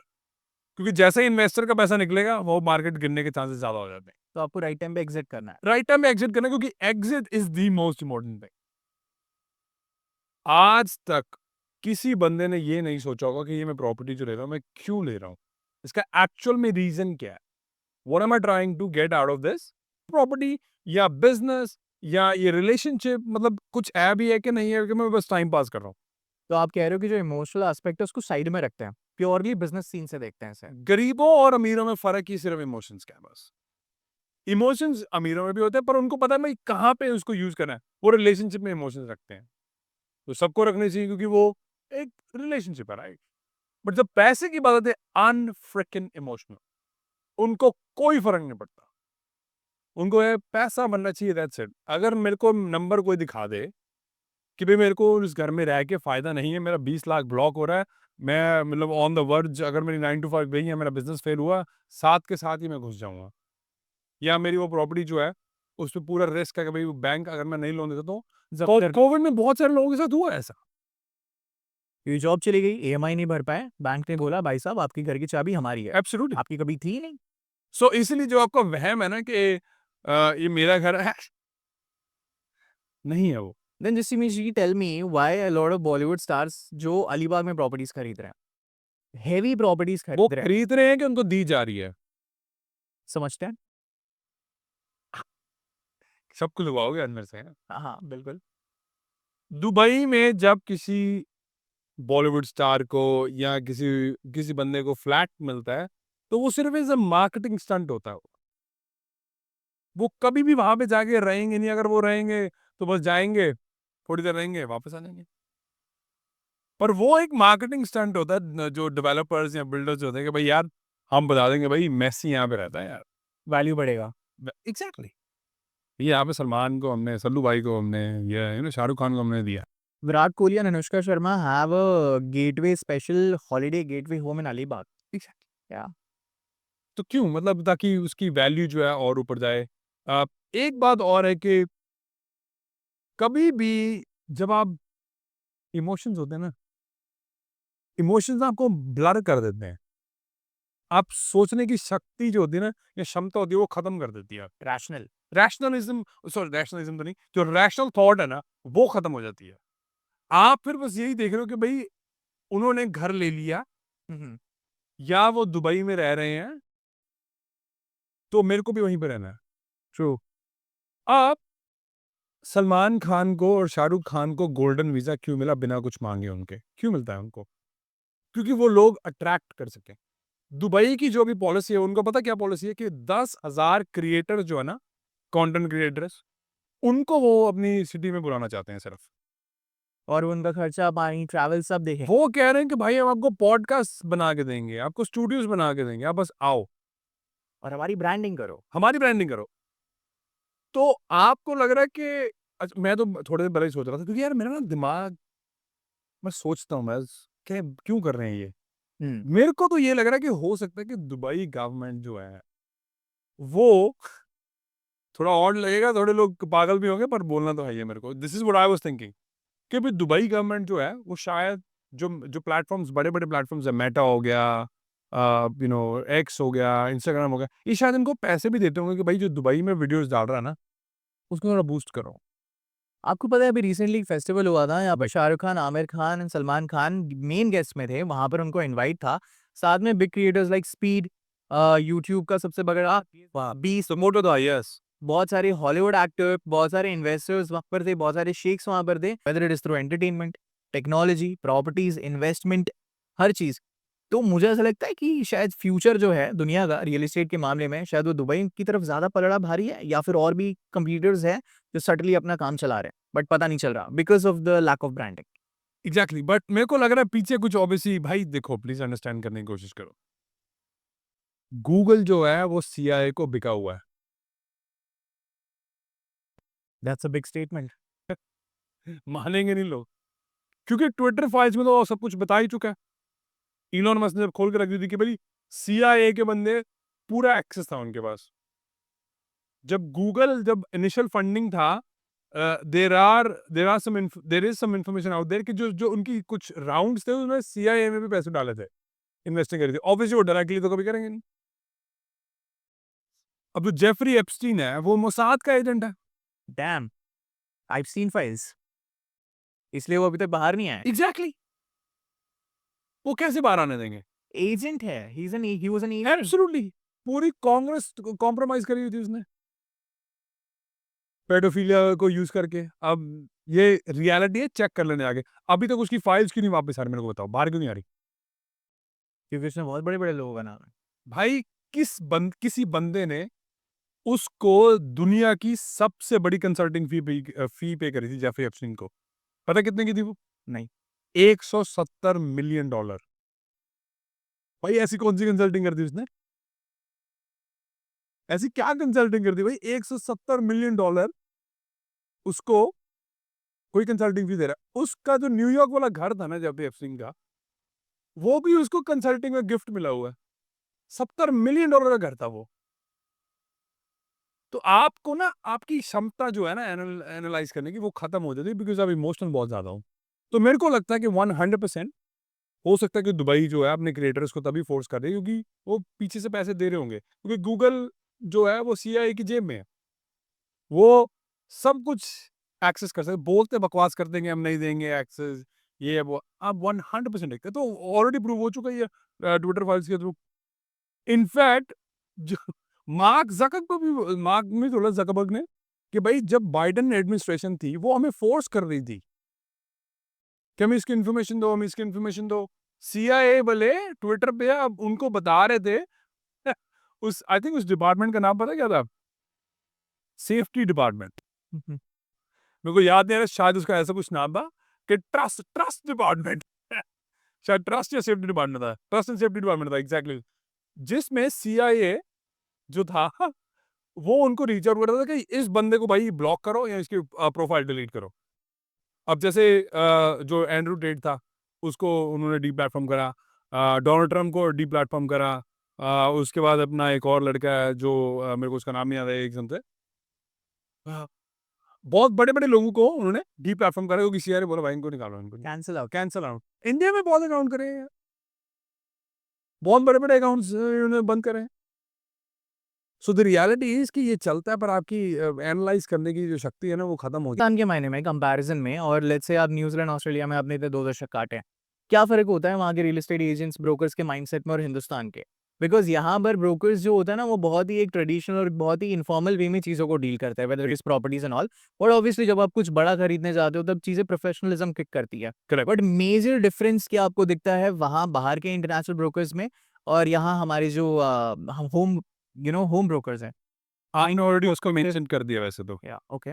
क्योंकि जैसे ही इन्वेस्टर का पैसा निकलेगा वो मार्केट गिरने के चांसेस ज्यादा हो जाते हैं। तो आपको राइट टाइम पे एग्जिट करना है। राइट टाइम में एग्जिट करना, क्योंकि exit is the most important thing. आज तक किसी बंदे ने ये नहीं सोचा होगा कि ये मैं प्रॉपर्टी जो ले रहा हूँ मैं क्यों ले रहा हूँ, इसका एक्चुअल में रीजन क्या है, what am I trying to get out of this property, या बिजनेस, या ये रिलेशनशिप, मतलब कुछ है भी है कि नहीं है कि मैं बस टाइम पास कर रहा हूँ। तो आप कह रहे हो कि जो इमोशनल एस्पेक्ट है उसको साइड में रखते हैं, प्योरली बिजनेस सीन से देखते हैं इसे। गरीबों और अमीरों में फर्क ही सिर्फ इमोशंस का है बस। इमोशंस अमीरों में भी होते हैं, पर उनको पता है भाई कहाँ पे उसको यूज करना है, वो रिलेशनशिप में इमोशंस रखते हैं। तो सबको रखने चाहिए क्योंकि वो एक रिलेशनशिप है, राइट। बट जब पैसे की बात आती है, अनफ्रिकन इमोशनल, उनको कोई फर्क नहीं पड़ता, उनको है पैसा बनना चाहिए, दैट्स इट। अगर मेरे को नंबर कोई दिखा दे कि भाई मेरे को उस घर में रह के फायदा नहीं है, मेरा 20 लाख ब्लॉक हो रहा है, मैं मतलब ऑन द वर्ज, अगर मेरी 9 to 5 गई है, मेरा बिजनेस फेल हुआ, साथ के साथ ही मैं घुस जाऊंगा, या मेरी वो प्रॉपर्टी जो है उस पर पूरा रिस्क है कि भाई बैंक अगर मैं नहीं लोन देता तो। कोविड में बहुत सारे लोगों के साथ हुआ है ऐसा। ये जॉब चली गई, ईएमआई नहीं भर पाए, बैंक ने बोला भाई साहब आपकी घर की चाबी हमारी है, एब्सोल्युटली। आपकी कभी थी ही नहीं। सो इसीलिए जो आपका वहम है ना कि ये मेरा घर है, नहीं है वो। Then just imagine tell me why a lot of Bollywood stars जो अलीबाग में प्रॉपर्टीज खरीद रहे हैं, हेवी प्रॉपर्टीज वो खरीद रहे हैं, खरीद रहे हैं कि उनको दी जा रही है। समझते हैं? सबको लुभाओगे अंदर से। हाँ हाँ बिल्कुल। दुबई में जब किसी बॉलीवुड स्टार को या किसी किसी बंदे को फ्लैट मिलता है, तो वो सिर्फ एज अ मार्केटिंग स्टंट होता है। वो कभी भी वहां पे जाके रहेंगे नहीं, अगर वो रहेंगे तो बस जाएंगे, थोड़ी देर रहेंगे, वापस आ जाएंगे। पर वो एक मार्केटिंग स्टंट होता है, जो डेवलपर्स या बिल्डर्स होते हैं कि भाई यार हम बता देंगे भाई मेसी यहाँ पे रहता है यार। वैल्यू बढ़ेगा। एग्जैक्टली। ये यहाँ पे सलमान को हमने, सल्लू भाई को हमने, ये शाहरुख खान को हमने दिया। Virat Kohli and Anushka Sharma have a gateway special holiday gateway home in Alibag. क्या? तो क्यों, मतलब ताकि उसकी वैल्यू जो है और ऊपर जाए। एक बात और है कि कभी भी जब आप, इमोशंस होते हैं ना, इमोशंस आपको ब्लर कर देते हैं। आप सोचने की शक्ति जो होती है ना, या क्षमता होती है, वो खत्म कर देती है। रैशनल। रैशनलिज्म, सॉरी रैशनलिज्म तो नहीं, जो रैशनल थॉट है ना वो खत्म हो जाती है। आप फिर बस यही देख रहे हो कि भाई उन्होंने घर ले लिया, या वो दुबई में रह रहे हैं, तो मेरे को भी वहीं पे रहना है। ट्रू। आप सलमान खान को और शाहरुख खान को गोल्डन वीजा क्यों मिला बिना कुछ मांगे, उनके क्यों मिलता है उनको? क्योंकि वो लोग अट्रैक्ट कर सके। दुबई की जो भी पॉलिसी है, उनको पता क्या पॉलिसी है कि 10,000 क्रिएटर जो है ना, कंटेंट क्रिएटर्स, उनको वो अपनी सिटी में बुलाना चाहते हैं सिर्फ। और वो उनका खर्चा पानी ट्रैवल सब देखें। वो कह रहे हैं कि भाई हम आपको पॉडकास्ट बना के देंगे, आपको स्टूडियोज बना के देंगे, आप बस आओ, और हमारी ब्रांडिंग करो। हमारी ब्रांडिंग करो। तो आपको लग रहा है कि मैं तो थोड़े दिन पहले ही सोच रहा था, क्योंकि यार मेरा ना दिमाग, मैं सोचता हूँ, मैं क्या क्यों कर रहे हैं ये। मेरे को तो ये लग रहा है कि हो सकता है कि दुबई गवर्नमेंट जो है वो, थोड़ा ऑड लगेगा, थोड़े लोग पागल भी होंगे, पर बोलना तो है ही मेरे को। This is what I was thinking कि भाई दुबई गवर्नमेंट जो है वो शायद जो जो प्लेटफॉर्म्स, बड़े बड़े प्लेटफॉर्म्स है, मेटा हो गया, एक्स हो गया, इंस्टाग्राम हो गया, ये शायद इनको पैसे भी देते होंगे कि भाई जो दुबई में वीडियोस डाल रहा है ना, उसको थोड़ा बूस्ट करो। आपको पता है अभी रिसेंटली एक फेस्टिवल हुआ था, यहाँ पर शाहरुख खान, आमिर खान, सलमान खान मेन गेस्ट में थे, वहाँ पर उनको इनवाइट था। साथ में big creators like speed, YouTube का सबसे बड़ा बीस, मोटो था, यस। बहुत सारे हॉलीवुड एक्टर, बहुत सारे इन्वेस्टर्स वहाँ पर थे, बहुत सारे शेख्स वहाँ पर थे, whether it is through entertainment, technology, properties, investment, हर चीज़। तो मुझे ऐसा लगता है कि शायद फ्यूचर जो है दुनिया का रियल एस्टेट के मामले में, शायद वो दुबई की तरफ ज़्यादा पलड़ा भारी है, या फिर और भी कंप्यूटर्स हैं जो सटली अपना काम चला रहे हैं, बट पता नहीं चल रहा because of the lack of branding. Exactly, but मेरे को लग रहा है पीछे कुछ ऑब्वियसली, भाई देखो प्लीज अंडरस्टैंड करने की कोशिश करो। गूगल जो है वो सीआईए को बिका हुआ है। That's a big statement. मानेंगे नहीं लोग, क्योंकि ट्विटर फाइल्स में तो सब कुछ बता ही चुका है। इलॉन मस्क ने जब खोल के रख दी थी कि भाई सीआईए के बंदे, पूरा एक्सेस था उनके पास। जब गूगल, जब इनिशियल फंडिंग था, there is some information out there कि जो जो उनकी कुछ राउंड्स थे उसमें सीआईए में भी पैसे डाले थे, इन्वेस्टिंग करी थी। ऑब्वियसली वो डायरेक्टली तो कभी करेंगे नहीं। अब जो जेफरी एप्स्टीन है वो मोसाद का एजेंट है। डैम, आई सीन फाइल्स, इसलिए वो अभी तक बाहर नहीं आया। एग्जैक्टली, वो कैसे बाहर आने देंगे? एजेंट है, he was an agent. Absolutely, पूरी कांग्रेस कॉम्प्रोमाइज करी हुई थी उसने, पेडोफिलिया को यूज करके। अब ये रियलिटी है, चेक कर लेने आगे। अभी तक उसकी फाइल्स क्यों नहीं वापस आ रही, मेरे को बताओ, बाहर क्यों नहीं आ रही? क्योंकि उसने बहुत बड़े-बड़े लोगों का नाम है। भाई किसी बंदे ने उसको दुनिया की सबसे बड़ी कंसल्टिंग फी पे करी थी जेफरी एप्स्टीन को। पता कितने की थी वो? नहीं। $170 मिलियन। भाई ऐसी कौन सी कंसल्टिंग कर दी उसने? ऐसी क्या कंसल्टिंग कर दी भाई? $170 मिलियन उसको कोई कंसल्टिंग फी दे रहा है। उसका जो न्यूयॉर्क वाला घर था ना जेफरी एप्स्टीन का, वो भी उसको कंसल्टिंग में गिफ्ट मिला हुआ है। $70 मिलियन का घर था वो। तो आपको ना आपकी क्षमता जो है ना एनालाइज करने की, वो खत्म हो जाती है, बिकॉज आप इमोशनल बहुत ज्यादा हो। तो मेरे को लगता है कि 100% हो सकता है कि दुबई जो है अपने क्रिएटर्स को तभी फोर्स कर रही है क्योंकि वो पीछे से पैसे दे रहे होंगे, क्योंकि गूगल जो है वो सीआईए की जेब में है। वो सब कुछ एक्सेस कर सकते, बोलते बकवास कर देंगे हम नहीं देंगे एक्सेस, ये है वो। आप 100% देखते, तो ऑलरेडी प्रूव हो चुका है ये ट्विटर फाइल्स के थ्रू। इनफैक्ट जो मार्क में बोला जकरबर्ग ने कि भाई जब बाइडेन एडमिनिस्ट्रेशन थी वो हमें फोर्स कर रही थी कि हमें इसकी इन्फॉर्मेशन दो, हमें इसकी इन्फॉर्मेशन दो। सीआईए वाले ट्विटर पे अब उनको बता रहे थे उस, आई थिंक उस डिपार्टमेंट का नाम पता क्या था? Safety department. मेरे को याद नहीं आ रहा, शायद उसका ऐसा कुछ नाम था कि ट्रस्ट ट्रस्ट डिपार्टमेंट शायद ट्रस्ट या सेफ्टी डिपार्टमेंट था, ट्रस्ट एंड सेफ्टी डिपार्टमेंट था एग्जैक्टली, जिसमें सीआईए जो था वो उनको रीच आउट करता था कि इस बंदे को भाई ब्लॉक करो या इसकी प्रोफाइल डिलीट करो। अब जैसे जो एंड्रू टेट था उसको उन्होंने डी प्लेटफॉर्म करा, डोनाल्ड ट्रम्प को डी प्लेटफॉर्म करा, उसके बाद अपना एक और लड़का है जो मेरे को उसका नाम नहीं याद है एकदम से, बहुत बड़े बड़े लोगों को उन्होंने डी प्लेटफॉर्म करा क्योंकि सीआईए बोला भाई इनको निकालो, इनको cancel out. Cancel out. India में बहुत अकाउंट करे हैं, बहुत बड़े बड़े अकाउंट्स उन्होंने बंद करे हैं। सो द रियलिटी इज कि ये चलता है, पर आपकी एनालाइज करने की जो शक्ति है ना वो खत्म हो पाकिस्तान के मायने में कंपैरिजन में, और लेट्स से आप न्यूजीलैंड ऑस्ट्रेलिया में आपने इतने 2 दशक काटे हैं, क्या फ़र्क होता है वहाँ के रियल एस्टेट एजेंट्स ब्रोकर्स के माइंडसेट में और हिंदुस्तान के? बिकॉज़ यहाँ पर ब्रोकर्स जो होता है ना वो बहुत ही एक ट्रेडिशनल और बहुत ही इनफॉर्मल वे में चीज़ों को डील करता है, whether it is properties and all. और ऑब्वियसली जब आप कुछ बड़ा खरीदने जाते हो तब चीज़ें प्रोफेशनलिज्म किक करती है। Correct. बट मेजर डिफरेंस क्या आपको दिखता है वहाँ बाहर के इंटरनेशनल ब्रोकर्स में और यहाँ हमारे जो होम होम ब्रोकर्स हैं। आपने ऑलरेडी उसको मेंशन कर दिया वैसे तो। या ओके।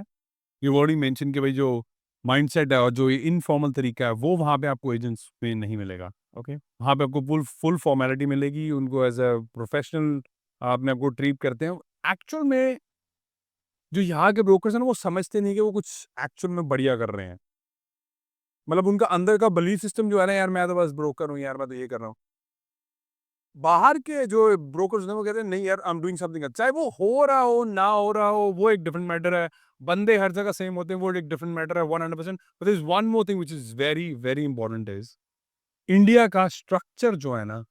यू ऑलरेडी मेंशन कि भाई जो माइंडसेट है और जो इनफॉर्मल तरीका है वो वहाँ पे आपको एजेंट्स में नहीं मिलेगा। ओके। वहाँ पे आपको फुल फुल फॉर्मेलिटी मिलेगी, उनको एज अ प्रोफेशनल अपने आपको ट्रीट करते हैं। एक्चुअल में जो यहाँ के ब्रोकर्स हैं ना वो समझते नहीं कि वो कुछ एक्चुअल में बढ़िया कर रहे हैं। मतलब उनका अंदर का बिलीफ सिस्टम जो है ना, यार मैं तो बस ब्रोकर हूँ यार, मैं तो ये कर रहा हूँ। बाहर के जो ब्रोकर्स हैं वो कहते हैं नहीं यार, आई एम डूइंग समथिंग, चाहे वो हो रहा हो ना हो रहा हो वो एक डिफरेंट मैटर है। बंदे हर जगह सेम होते हैं वो एक डिफरेंट मैटर है 100%। But there is one more thing which is very very important is India का स्ट्रक्चर जो है ना,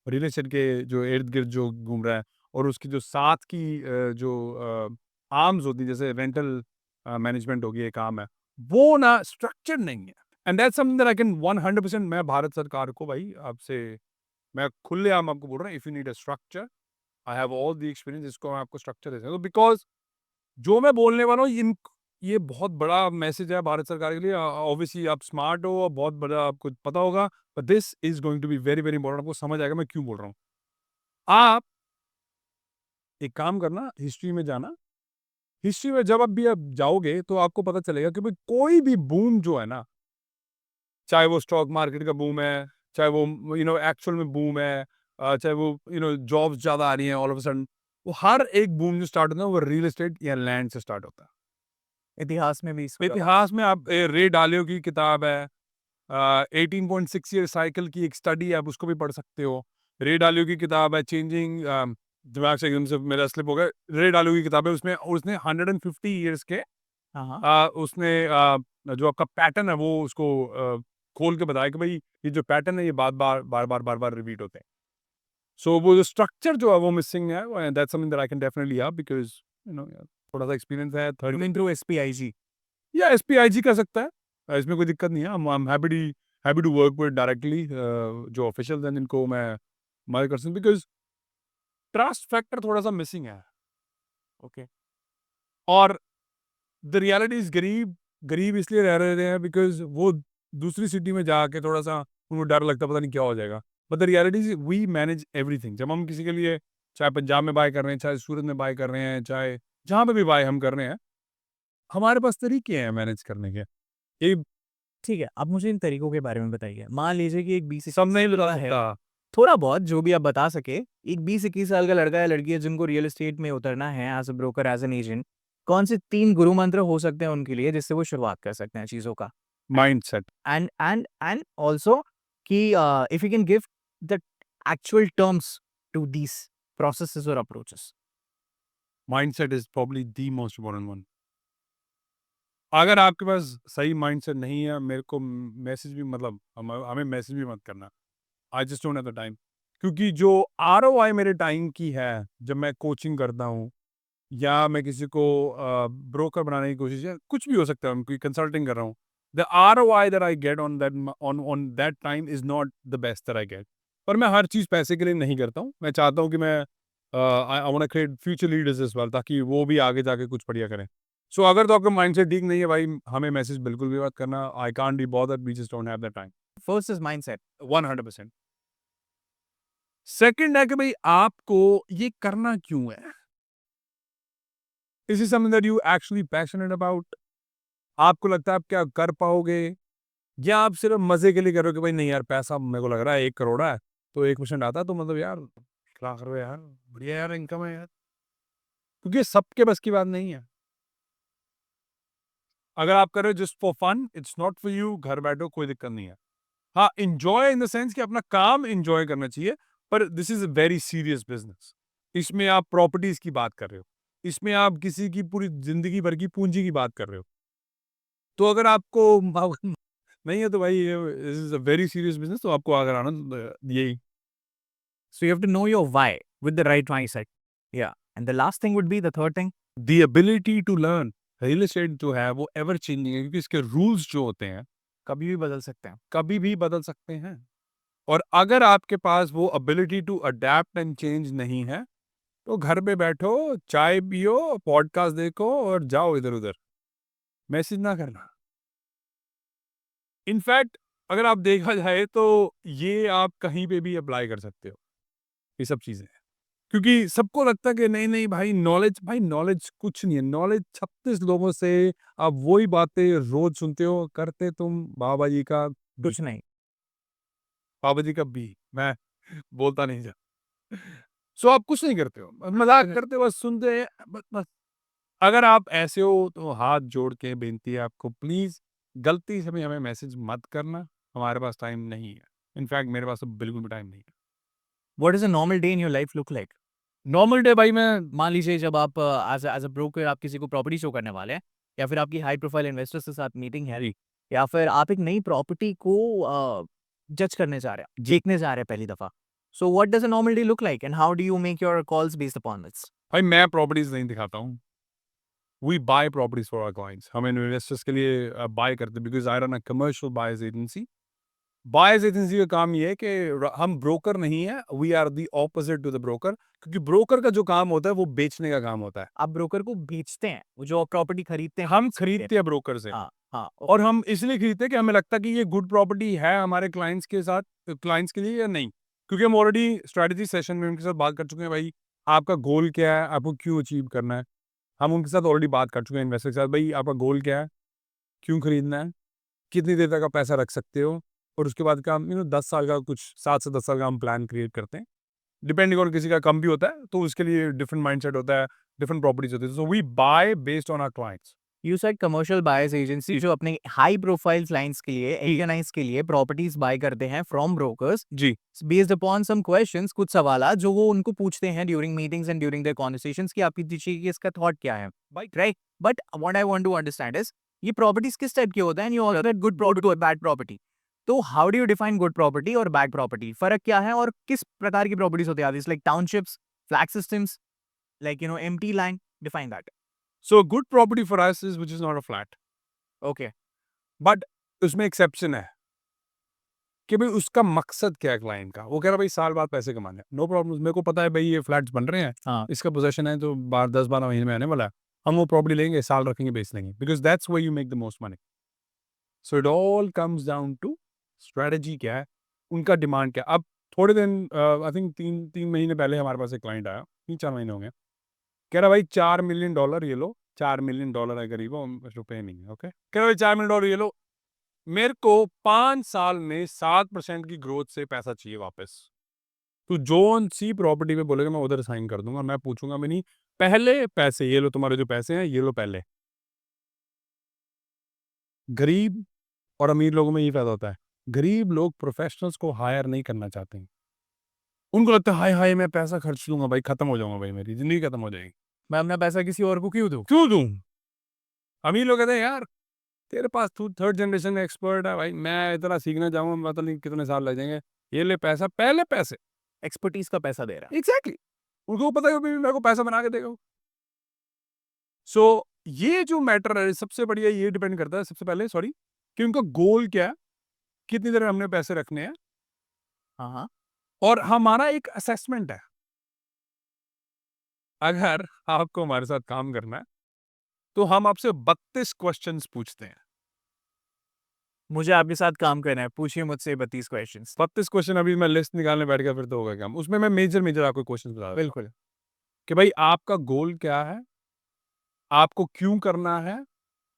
रियल एस्टेट के जो इर्द गिर्द जो घूम रहा है और उसकी जो साथ की जो आर्म्स होती है, जैसे रेंटल मैनेजमेंट होगी एक आर्म है, वो ना स्ट्रक्चर नहीं है। And that's something that I can 100% मैं भारत सरकार को भाई आपसे मैं खुलेआम आपको बोल रहा हूँ, if you need a structure I have all the experience, इसको मैं आपको स्ट्रक्चर दे सकता हूँ। बिकॉज जो मैं बोलने वाला हूँ ये बहुत बड़ा मैसेज है भारत सरकार के लिए। ऑब्वियसली आप स्मार्ट हो और बहुत बड़ा आपको पता होगा, but this is going to be very very important. आपको समझ आएगा मैं क्यों बोल रहा हूँ। आप एक काम करना, हिस्ट्री में जाना। हिस्ट्री में जब आप जाओगे तो आपको पता चलेगा कि भाई कोई भी बूम जो है ना, चाहे वो स्टॉक मार्केट का बूम है, चाहे वो एक्चुअल में बूम है, चाहे वो जॉब्स ज़्यादा आ रही हैं ऑल ऑफ अ सडन, वो हर एक बूम जो स्टार्ट होता है वो रियल एस्टेट या लैंड से स्टार्ट होता है। इतिहास में भी इसका इतिहास में आप रे डालियो की किताब है, 18.6 ईयर साइकिल की एक स्टडी है, आप उसको भी पढ़ सकते हो। रे डालियो की किताब है चेंजिंग, दिमाग से एकदम से मेरा स्लिप हो गया। रे डालियो की किताब है, उसमें उसने 150 ईयर्स के हाँ, हाँ। उसने जो आपका पैटर्न है वो उसको खोल के बताया कि भाई ये जो पैटर्न है ये बार बार रिपीट होते हैं। सो वो जो स्ट्रक्चर जो है वो मिसिंग है, that's something that I can definitely help because थोड़ा सा एक्सपीरियंस है थर्ड थ्रू एसपीआईजी। या एसपीआईजी कर सकता है। इसमें कोई दिक्कत नहीं है। I am happy to work with directly जो ऑफिशियल्स हैं जिनको मैं मदद कर सकूं, बिकॉज़ ट्रस्ट फैक्टर थोड़ा सा मिसिंग है। ओके। और द रियलिटी इज गरीब गरीब इसलिए रह रहे हैं बिकॉज़ वो दूसरी सिटी में जाके थोड़ा सा उनको डर लगता है पता नहीं क्या हो जाएगा। But the reality is we manage everything. जब हम किसी के लिए चाहे पंजाब में बाय कर रहे हैं, चाहे सूरत में बाय कर रहे हैं, चाहे जहाँ पे भी बाय हम कर रहे हैं, हमारे पास तरीके हैं मैनेज करने के। ये ठीक है, आप मुझे इन तरीकों के बारे में बताइए। मान लीजिए कि एक 20 सब नहीं साल बता का है, सकता। थोड़ा बहुत जो भी आप बता सके, एक 20-21 साल का लड़का या लड़की है जिनको रियल एस्टेट में उतरना है as a broker, as an agent, कौन से 3 गुरु मंत्र हो सकते हैं उनके लिए जिससे वो शुरुआत कर सकते हैं चीज़ों का? माइंडसेट। And also कि if you can give the actual terms to these processes or approaches. Mindset is probably the most important one. अगर आपके पास सही माइंडसेट नहीं है, मेरे को मैसेज भी मतलब हमें मैसेज भी मत करना। I just don't have the time. क्योंकि जो आरओआई मेरे टाइम की है, जब मैं कोचिंग करता हूँ या मैं किसी को ब्रोकर बनाने की कोशिश, या कुछ भी हो सकता है, मैं कोई कंसल्टिंग कर रहा हूँ, the ROI that I get on that time is not the best that I get. पर मैं हर चीज़ पैसे के लिए नहीं करता हूँ। मैं चाहता हूँ कि मैं I want to create future leaders इस बार, ताकि वो भी आगे जाके कुछ बढ़िया करें। सो अगर तो आपका माइंडसेट ठीक नहीं है भाई, हमें मैसेज बिल्कुल भी मत करना। I can't be bothered, we just don't have the time. First is mindset. 100%। Second है कि भाई आपको ये करना क्यों है? Is it something that you actually passionate about? आपको लगता है आप क्या कर पाओगे, या आप सिर्फ मजे के लिए कर रहे हो कि भाई नहीं यार पैसा मेरे को लग रहा है 1 करोड़ है तो 1% आता है तो मतलब यार क्या करो यार, बढ़िया यार इनकम है यार। क्योंकि ये सबके बस की बात नहीं है। अगर आप कर रहे हो just for fun, it's not for you, घर बैठो कोई दिक्कत नहीं है। हाँ, इंजॉय इन द सेंस कि अपना काम इंजॉय करना चाहिए, पर this is a very serious business. इसमें आप प्रॉपर्टीज की बात कर रहे हो, इसमें आप किसी की पूरी जिंदगी भर की पूंजी की बात कर रहे हो। तो अगर आपको नहीं है तो भाई this is a very serious business, तो आपको अगर आना यही। So you have to know your why with the right mindset. Yeah. And the last thing would be the third thing. The ability to learn. Real estate जो है वो ever changing है, क्योंकि इसके रूल्स जो होते हैं कभी भी बदल सकते हैं। कभी भी बदल सकते हैं। और अगर आपके पास वो ability to adapt and change नहीं है, तो घर पे बैठो, चाय पियो, पॉडकास्ट देखो और जाओ इधर उधर, मैसेज ना करना। इनफैक्ट अगर आप देखा जाए तो ये आप कहीं पे भी अप्लाई कर सकते हो। ये सब चीज़ें हैं। क्योंकि सबको लगता है कि नहीं भाई नॉलेज कुछ नहीं है। नॉलेज 36 लोगों से आप वही बातें रोज सुनते हो, करते तुम बाबा जी का कुछ नहीं। बाबा जी का भी मैं बोलता नहीं जा। सो आप कुछ नहीं करते हो, मजाक करते हो, बस सुनते हैं, बस। अगर आप ऐसे हो तो हाथ जोड़ के बेनती है आपको, प्लीज गलती से भी हमें मैसेज मत करना। हमारे पास टाइम नहीं है। इनफैक्ट मेरे पास तो बिल्कुल भी टाइम नहीं है। What is a normal day in your life look like? Normal day भाई मैं मान लीजिए जब आप एज अ ब्रोकर आप किसी को प्रॉपर्टी शो करने वाले हैं, या फिर आपकी हाई प्रोफाइल इन्वेस्टर्स के साथ मीटिंग है, जी या फिर आप एक नई प्रॉपर्टी को जज करने जा रहे हैं, देखने जा रहे हैं पहली दफा। So what does a normal day look like and how do you make your calls based upon this? भाई मैं प्रॉपर्टीज नहीं दिखाता हूँ। We buy properties for our clients. हम इन्वेस्टर्स के लिए बाय करते हैं because I run a commercial buyers agency. Buyers agency का काम ये है कि हम ब्रोकर नहीं है, we are the opposite to the broker. क्योंकि ब्रोकर का जो काम होता है वो बेचने का काम होता है। आप ब्रोकर को बेचते हैं, वो जो प्रॉपर्टी खरीदते हैं हम बेचते हैं। खरीदते हैं ब्रोकर से। हाँ, हाँ, और हम इसलिए खरीदते हैं कि हमें लगता है कि ये गुड प्रॉपर्टी है हमारे क्लाइंट्स के साथ, क्लाइंट्स के लिए या नहीं। क्योंकि हम ऑलरेडी स्ट्रेटजी सेशन में उनके साथ बात कर चुके हैं, भाई आपका गोल क्या है, आपको क्यों अचीव करना है। हम उनके साथ ऑलरेडी बात कर चुके हैं इन्वेस्टर के साथ, भाई आपका गोल क्या है, क्यों खरीदना है, कितनी देर तक आप पैसा रख सकते हो। और उसके बाद का हम 10 साल का, कुछ 7 से 10 साल का हम प्लान क्रिएट करते हैं। डिपेंडिंग ऑन, किसी का कम भी होता है तो उसके लिए डिफरेंट माइंडसेट होता है, डिफरेंट प्रॉपर्टीज होती है। So we buy based on our clients. You said commercial buyers agency जो अपने हाई प्रोफाइल क्लाइंट्स के लिए, एलियनाइज के लिए प्रॉपर्टीज बाय करते हैं फ्रॉम ब्रोकर्स जी बेस्ड अपॉन सम क्वेश्चंस, कुछ सवालात जो वो उनको पूछते हैं during meetings and during their conversations कि आपकी दीजिए कि इसका थॉट क्या है, भाई right? But what I want to understand is ये प्रॉपर्टीज किस टाइप की होता है? And you also said good property और बैड प्रॉपर्टी। तो how do you define good property और बैड प्रॉपर्टी? फर्क क्या है और किस प्रकार की प्रॉपर्टीज होती है? Like townships, flag systems, like empty land, define that. So good property for us is which is not a flat. Okay. But उसमें एक्सेप्शन है कि भाई उसका मकसद क्या है क्लाइंट का। वो कह रहा है भाई साल बाद पैसे कमाने, नो प्रॉब्लम, मेरे को पता है भाई ये फ्लैट्स बन रहे हैं, हाँ। इसका पोजेशन है तो 10-12 महीने में आने वाला है। हम वो प्रॉपर्टी लेंगे, साल रखेंगे, बेच लेंगे, because that's where you make the most money. So it all comes down to strategy क्या है, उनका डिमांड क्या है। अब थोड़े दिन, आई थिंक 3 महीने पहले हमारे पास एक क्लाइंट आया, 3-4 महीने हो गए। कह रहा भाई $4 मिलियन ये लो, $4 मिलियन है करीब, वो रुपए नहीं है। ओके, कह रहा भाई $4 मिलियन ये लो, मेरे को 5 साल में 7% की ग्रोथ से पैसा चाहिए वापस। तो जोन सी प्रॉपर्टी पे बोलेगा मैं उधर साइन कर दूंगा। मैं पूछूंगा भी नहीं, पहले पैसे ये लो, तुम्हारे जो पैसे हैं ये लो पहले। गरीब और अमीर लोगों में ये फायदा होता है, गरीब लोग प्रोफेशनल्स को हायर नहीं करना चाहते हैं। उनको लगता है हाय हाय मैं पैसा खर्च लूंगा भाई, खत्म हो जाऊंगा भाई, मेरी जिंदगी खत्म हो जाएगी, मैं अपना पैसा किसी और को क्यों दूं? क्यों दूं। अमीर लोग कहते हैं यार तेरे पास तू थर्ड जनरेशन एक्सपर्ट है भाई, मैं इतना सीखना चाहूंगा, पता नहीं कितने साल लग जाएंगे, ये ले पैसा, पहले पैसे। एक्सपर्टीज का पैसा दे रहा है। एग्जैक्टली उनको पता है कि मेरे को पैसा बना के देगा। सो ये जो मैटर है सबसे बढ़िया, ये डिपेंड करता है सबसे पहले, सॉरी, कि उनका गोल क्या है, कितनी देर हमने पैसे रखने हैं। हाँ, हाँ। और हमारा एक असेसमेंट है, अगर आपको हमारे साथ काम करना है तो हम आपसे 32 क्वेश्चंस पूछते हैं। मुझे आपके साथ काम करना है, पूछिए मुझसे 32 क्वेश्चंस। 32 क्वेश्चन अभी मैं लिस्ट निकालने बैठ गया फिर तो होगा काम। उसमें मैं मेजर मेजर आपको क्वेश्चन बता देता हूं बिल्कुल। कि भाई आपका गोल क्या है, आपको क्यों करना है,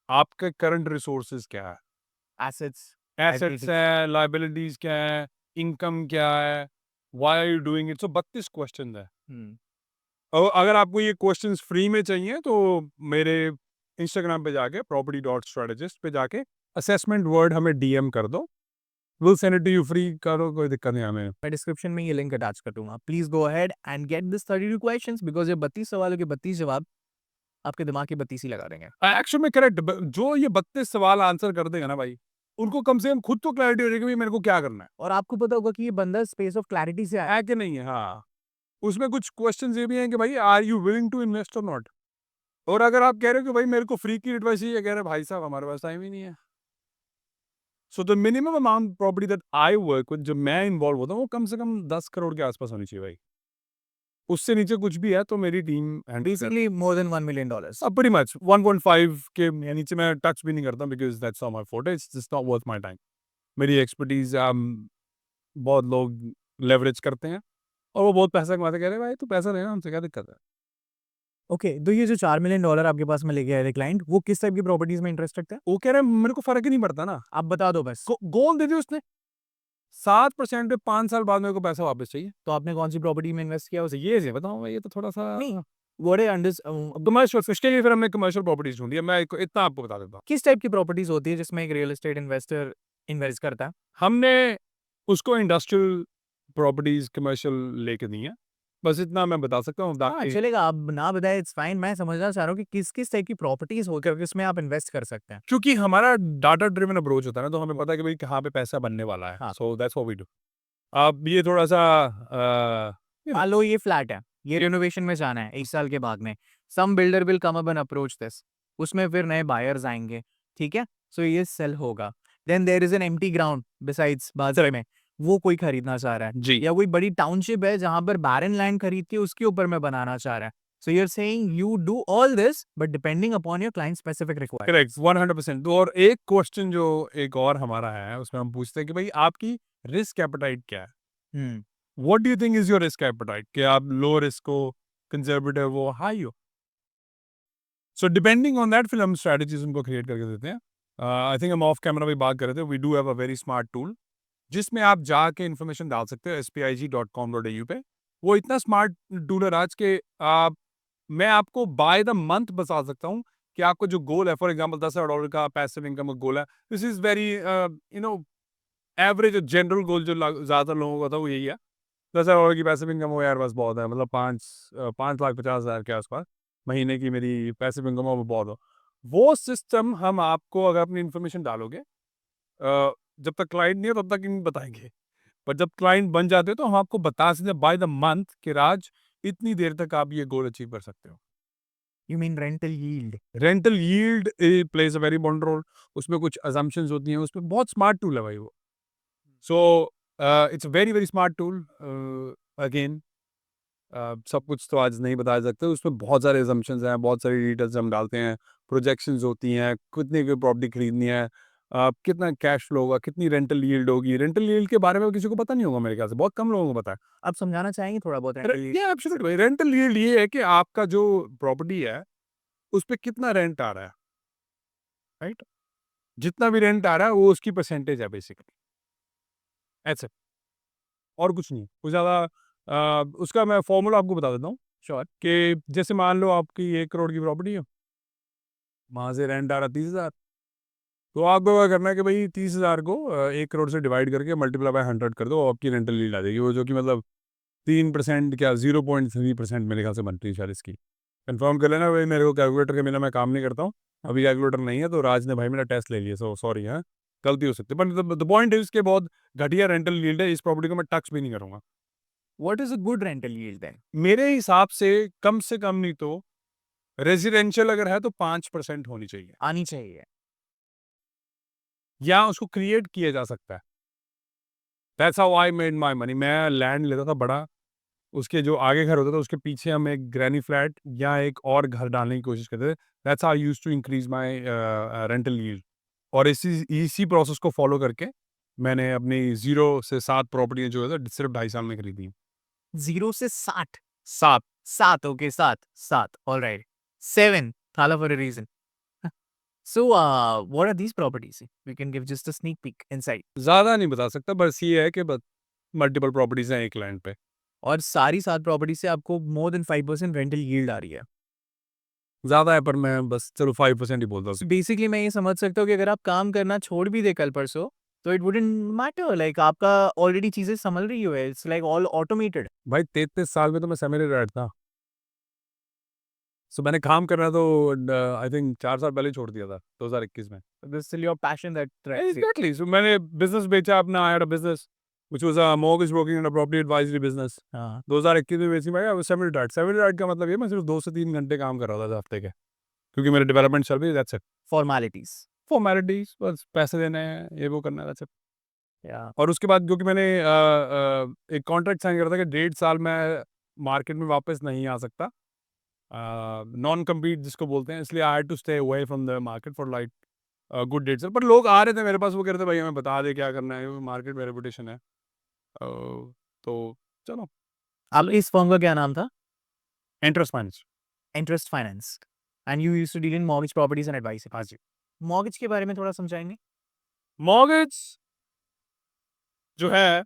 आपके करंट रिसोर्सेज क्या है, एसेट्स, एसेट्स है, लाइबिलिटीज क्या है, इनकम क्या है, why are you doing it. So 32 question है। और अगर आपको ये क्वेश्चंस फ्री में चाहिए तो मेरे इंस्टाग्राम पे जाके property.strategist पे जाके असेसमेंट वर्ड हमें डीएम कर दो, will send it to you free. करो, कोई दिक्कत नहीं हमें। मैं डिस्क्रिप्शन में ये लिंक अटैच कर दूंगा। Please go ahead and get this 32 questions because ये 32 सवालों के 32 जवाब आपके दिमाग की 32 ही लगा देंगे। एक्चुअल में करेक्ट, जो ये 32 सवाल आंसर कर देगा ना भाई, उनको कम से कम खुद तो क्लैरिटी हो जाएगी कि मेरे को क्या करना और आपको पता होगा कि ये बंदा स्पेस ऑफ क्लैरिटी से आया है कि नहीं है। हाँ, उसमें कुछ क्वेश्चंस ये भी हैं कि भाई are you willing to invest और नॉट। और अगर आप कह रहे हो कि भाई मेरे को फ्री की एडवाइस चाहिए, कह रहे भाई साहब हमारे पास टाइम ही नहीं है। So the minimum amount property that I work with, जो मैं इन्वॉल्व होता हूँ, वो कम से कम 10 करोड़ के आसपास होनी चाहिए भाई। उससे नीचे कुछ भी है तो मेरी टीम हैंडल करती बेसिकली मोर देन $1 million। है। अब pretty much 1.5 के या नीचे मैं टच भी नहीं करता, because that's not my forte, it's just not worth my time. मेरी एक्सपर्टीज बहुत लोग लेवरेज करते हैं, और वो बहुत पैसा कमाते, कह रहे भाई तू पैसा लेना हमसे, क्या दिक्कत है। ओके, तो ये जो $4 मिलियन आपके पास में लेके आए थे क्लाइंट, वो किस टाइप की प्रॉपर्टीज में इंटरेस्ट रखते हैं? वो कह रहे मेरे को फर्क ही नहीं पड़ता ना, आप बता दो बस। गोल दे दिया उसने 7% पे 5 साल बाद मेरे को पैसा वापस चाहिए। तो आपने कौन सी प्रॉपर्टी में इन्वेस्ट किया उसे? ये बताऊँ मैं, ये तो थोड़ा सा नहीं, व्हाट आई कमर्शियल, इसके लिए फिर हमने कमर्शियल प्रॉपर्टीज ढूंढी है। मैं इतना आपको बता देता हूँ, किस टाइप की प्रॉपर्टीज होती है जिसमें एक रियल एस्टेट इन्वेस्टर इन्वेस्ट करता है? हमने उसको इंडस्ट्रियल प्रॉपर्टीज कमर्शियल लेके दी है, बस इतना मैं बता सकता हूँ। हाँ, चलेगा, आप ना बताए, इट्स फाइन। मैं समझना चाह रहा हूँ कि किस किस टाइप की प्रॉपर्टीज होकर जिसमें आप इन्वेस्ट कर सकते हैं। क्योंकि हमारा डाटा ड्रिवन अप्रोच होता है ना, तो हमें पता है कि भाई कहाँ पे पैसा बनने वाला है। हाँ। So that's what we do. अब ये थोड़ा सा मान लो ये फ्लैट है, ये रिनोवेशन में जाना है 1 साल के बाद में। Some builder will come up and approach this. उसमें फिर नए बायर्स आएंगे, ठीक है? सो ये सेल होगा। Then there is an empty ground besides बाजार में, वो कोई खरीदना चाह रहा है। जी या कोई बड़ी टाउनशिप है जहां पर बैरन लैंड खरीद के उसके ऊपर में बनाना चाह रहा है। So you are saying you do all this but depending upon your client specific requirement. Correct 100%। तो और एक क्वेश्चन जो एक और हमारा है, उसमें हम पूछते हैं कि भाई आपकी रिस्क एपेटाइट क्या है। Hmm. What do you think is your risk appetite, कि आप लो रिस्क हो, कंजर्वेटिव हो, हाई हो। सो डिपेंडिंग ऑन दैट फिर हम स्ट्रेटजीज उनको क्रिएट करके देते हैं। आई थिंक हम ऑफ कैमरा भी बात कर रहे थे, we do have a very smart tool जिसमें आप जाके इन्फॉर्मेशन डाल सकते हो spig.com.au पे। वो इतना स्मार्ट टूल है आज के, आप मैं आपको बाय द मंथ बता सकता हूँ कि आपको जो गोल है, फॉर एग्जांपल $10,000 का पैसिव इनकम का गोल है, this is very you know average general goal जो ज़्यादातर लोगों का था वो यही है। $10,000 की पैसिव इनकम हो यार, बस बहुत है, मतलब 5,50,000 के आसपास महीने की मेरी पैसिव इनकम हो, वो बहुत हो। वो सिस्टम हम आपको, अगर अपनी इन्फॉर्मेशन डालोगे, जब तक क्लाइंट नहीं हो तब तक नहीं बताएंगे, पर जब क्लाइंट बन जाते हो तो हम आपको बता सकते हैं बाय द मंथ कि राज इतनी देर तक आप ये गोल अचीव कर सकते हो। You mean rental yield? Rental yield plays a very important role. उसमें कुछ अजम्पशंस होती हैं, उसमें बहुत स्मार्ट टूल है भाई वो। So it's very very smart tool. Again सब कुछ तो आज नहीं बता सकते, उसमें बहुत सारे assumptions हैं, बहुत सारी डिटेल्स हम डालते हैं, प्रोजेक्शंस होती हैं, कितने की प्रॉपर्टी खरीदनी है, कितना कैश फ्लो होगा, कितनी रेंटल यील्ड होगी। रेंटल यील्ड के बारे में किसी को पता नहीं होगा मेरे ख्याल से, बहुत कम लोगों को पता है। आप समझाना चाहेंगे थोड़ा बहुत रेंटल यील्ड? ये एब्सोल्युटली भाई, रेंटल यील्ड ये है कि आपका जो प्रॉपर्टी है उस पे कितना रेंट आ रहा है, राइट। जितना भी रेंट आ रहा है वो उसकी परसेंटेज है बेसिकली, ऐसे, और कुछ नहीं कुछ ज़्यादा। उसका मैं फॉर्मूला आपको बता देता हूँ। श्योर। कि जैसे मान लो आपकी 1 करोड़ की प्रॉपर्टी है, वहाँ से रेंट आ रहा 30,000, तो आपको क्या करना है कि भाई 30,000 को 1 करोड़ से डिवाइड करके मल्टीप्लाई बाय 100 कर दो, आपकी रेंटल यील्ड आ जाएगी वो, जो कि मतलब 3% क्या 0.3% मेरे ख्याल से बनती है शायद इसकी। कंफर्म कर लेना भाई, मेरे को कैलकुलेटर के बिना मैं काम नहीं करता हूँ। अभी कैलकुलेटर नहीं है तो राज ने भाई मेरा टेस्ट ले लिया, सो सॉरी, हाँ गलती हो सकती है, बट द पॉइंट इज के बहुत घटिया रेंटल यील्ड है, इस प्रॉपर्टी को मैं टच भी नहीं करूँगा। What is a good rental yield then? मेरे हिसाब से कम नहीं तो रेजिडेंशियल अगर है तो 5% होनी चाहिए, आनी चाहिए। या उसको क्रिएट किया जा सकता है। That's how I made my money. मैं लैंड लेता था बड़ा, उसके जो आगे घर होता था उसके पीछे हम एक ग्रैनी फ्लैट या एक और घर डालने की कोशिश करते थे। That's how I used to increase my rental yield. और इसी प्रोसेस को फॉलो करके मैंने अपनी 0 से 7 प्रॉपर्टियाँ जो है तो सिर्फ 2.5 साल में खरीदी हैं। 0 से 60? 7। 7, okay, 7, 7, alright. 7 Thala for a reason. So, what are these properties? We can give just a sneak peek inside. ज़्यादा नहीं बता सकता, बस ये है कि बस मल्टीपल प्रॉपर्टीज़ हैं एक लैंड पे। और सारी 7 प्रॉपर्टी से आपको मोर देन 5% रेंटल यील्ड आ रही है। ज़्यादा है पर मैं बस चलो 5% ही बोलता So हूँ। बेसिकली मैं ये समझ सकता हूँ कि अगर आप काम करना छोड़ भी दे कल परसों, तो इट वुडंट मैटर, लाइक आपका ऑलरेडी चीजें संभल रही हो, इट्स लाइक ऑल ऑटोमेटेड। भाई 33 साल में तो मैं सेमी रिटायर्ड था। सो मैंने काम करना तो आई थिंक 4 साल पहले ही छोड़ दिया था, 2021 में। This still your passion that drives you. Exactly, so मैंने बिजनेस बेचा अपना, I had a business which was a mortgage broking and a property advisory business. हाँ। 2021 में बेची मैं, I was semi retired. Semi retired का मतलब ये मैं सिर्फ 2 से 3 घंटे काम कर रहा था हफ्ते के, क्योंकि मेरे डेवलपमेंट चल रही है, दैट्स इट। फॉर्मेलिटीज। फॉर्मेलिटीज, बस पैसे देने हैं, ये वो करना है, दैट्स इट। या और उसके बाद क्योंकि मैंने एक कॉन्ट्रैक्ट साइन करा था कि 1.5 साल मैं मार्केट में वापस नहीं आ सकता, नॉन कम्पीट जिसको बोलते हैं, इसलिए I had to stay away from the market for like good 1.5 साल। पर लोग आ रहे थे मेरे पास, वो कह रहे थे भाई हमें बता दे क्या करना है, मार्केट में रेपुटेशन है। तो चलो, आप इस फर्म का क्या नाम था? Interest finance. Interest finance. And you used to deal in mortgage properties and advice. हाँ जी। मॉर्गेज के बारे में थोड़ा समझाएंगे? मॉर्गेज जो है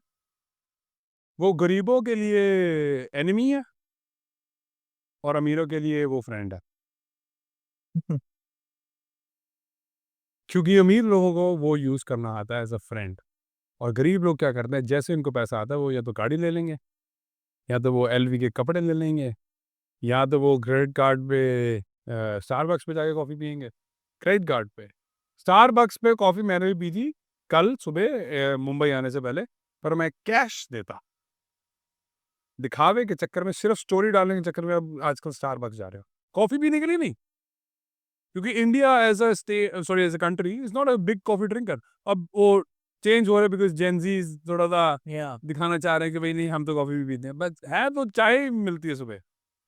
वो गरीबों के लिए एनिमी है और अमीरों के लिए वो फ्रेंड है। क्योंकि अमीर लोगों को वो यूज़ करना आता है एज अ फ्रेंड, और गरीब लोग क्या करते हैं, जैसे उनको पैसा आता है वो या तो गाड़ी ले लेंगे, या तो वो एलवी के कपड़े ले लेंगे, या तो वो क्रेडिट कार्ड पे स्टारबक्स पे जाके कॉफ़ी पियेंगे। क्रेडिट कार्ड पे स्टारबक्स पे कॉफ़ी मैंने भी पी थी कल सुबह मुंबई आने से पहले, पर मैं कैश देता। दिखावे के चक्कर में, सिर्फ स्टोरी डालने के चक्कर में अब आजकल स्टारबक्स जा रहे हो कॉफ़ी पीने के लिए नहीं, क्योंकि India as a sorry as a country is not a big coffee drinker. अब वो चेंज हो रहा है बिकॉज जेनजीज थोड़ा सा या दिखाना चाह रहे हैं कि भाई नहीं हम तो कॉफ़ी भी पीते हैं, बस है तो चाय ही मिलती है सुबह।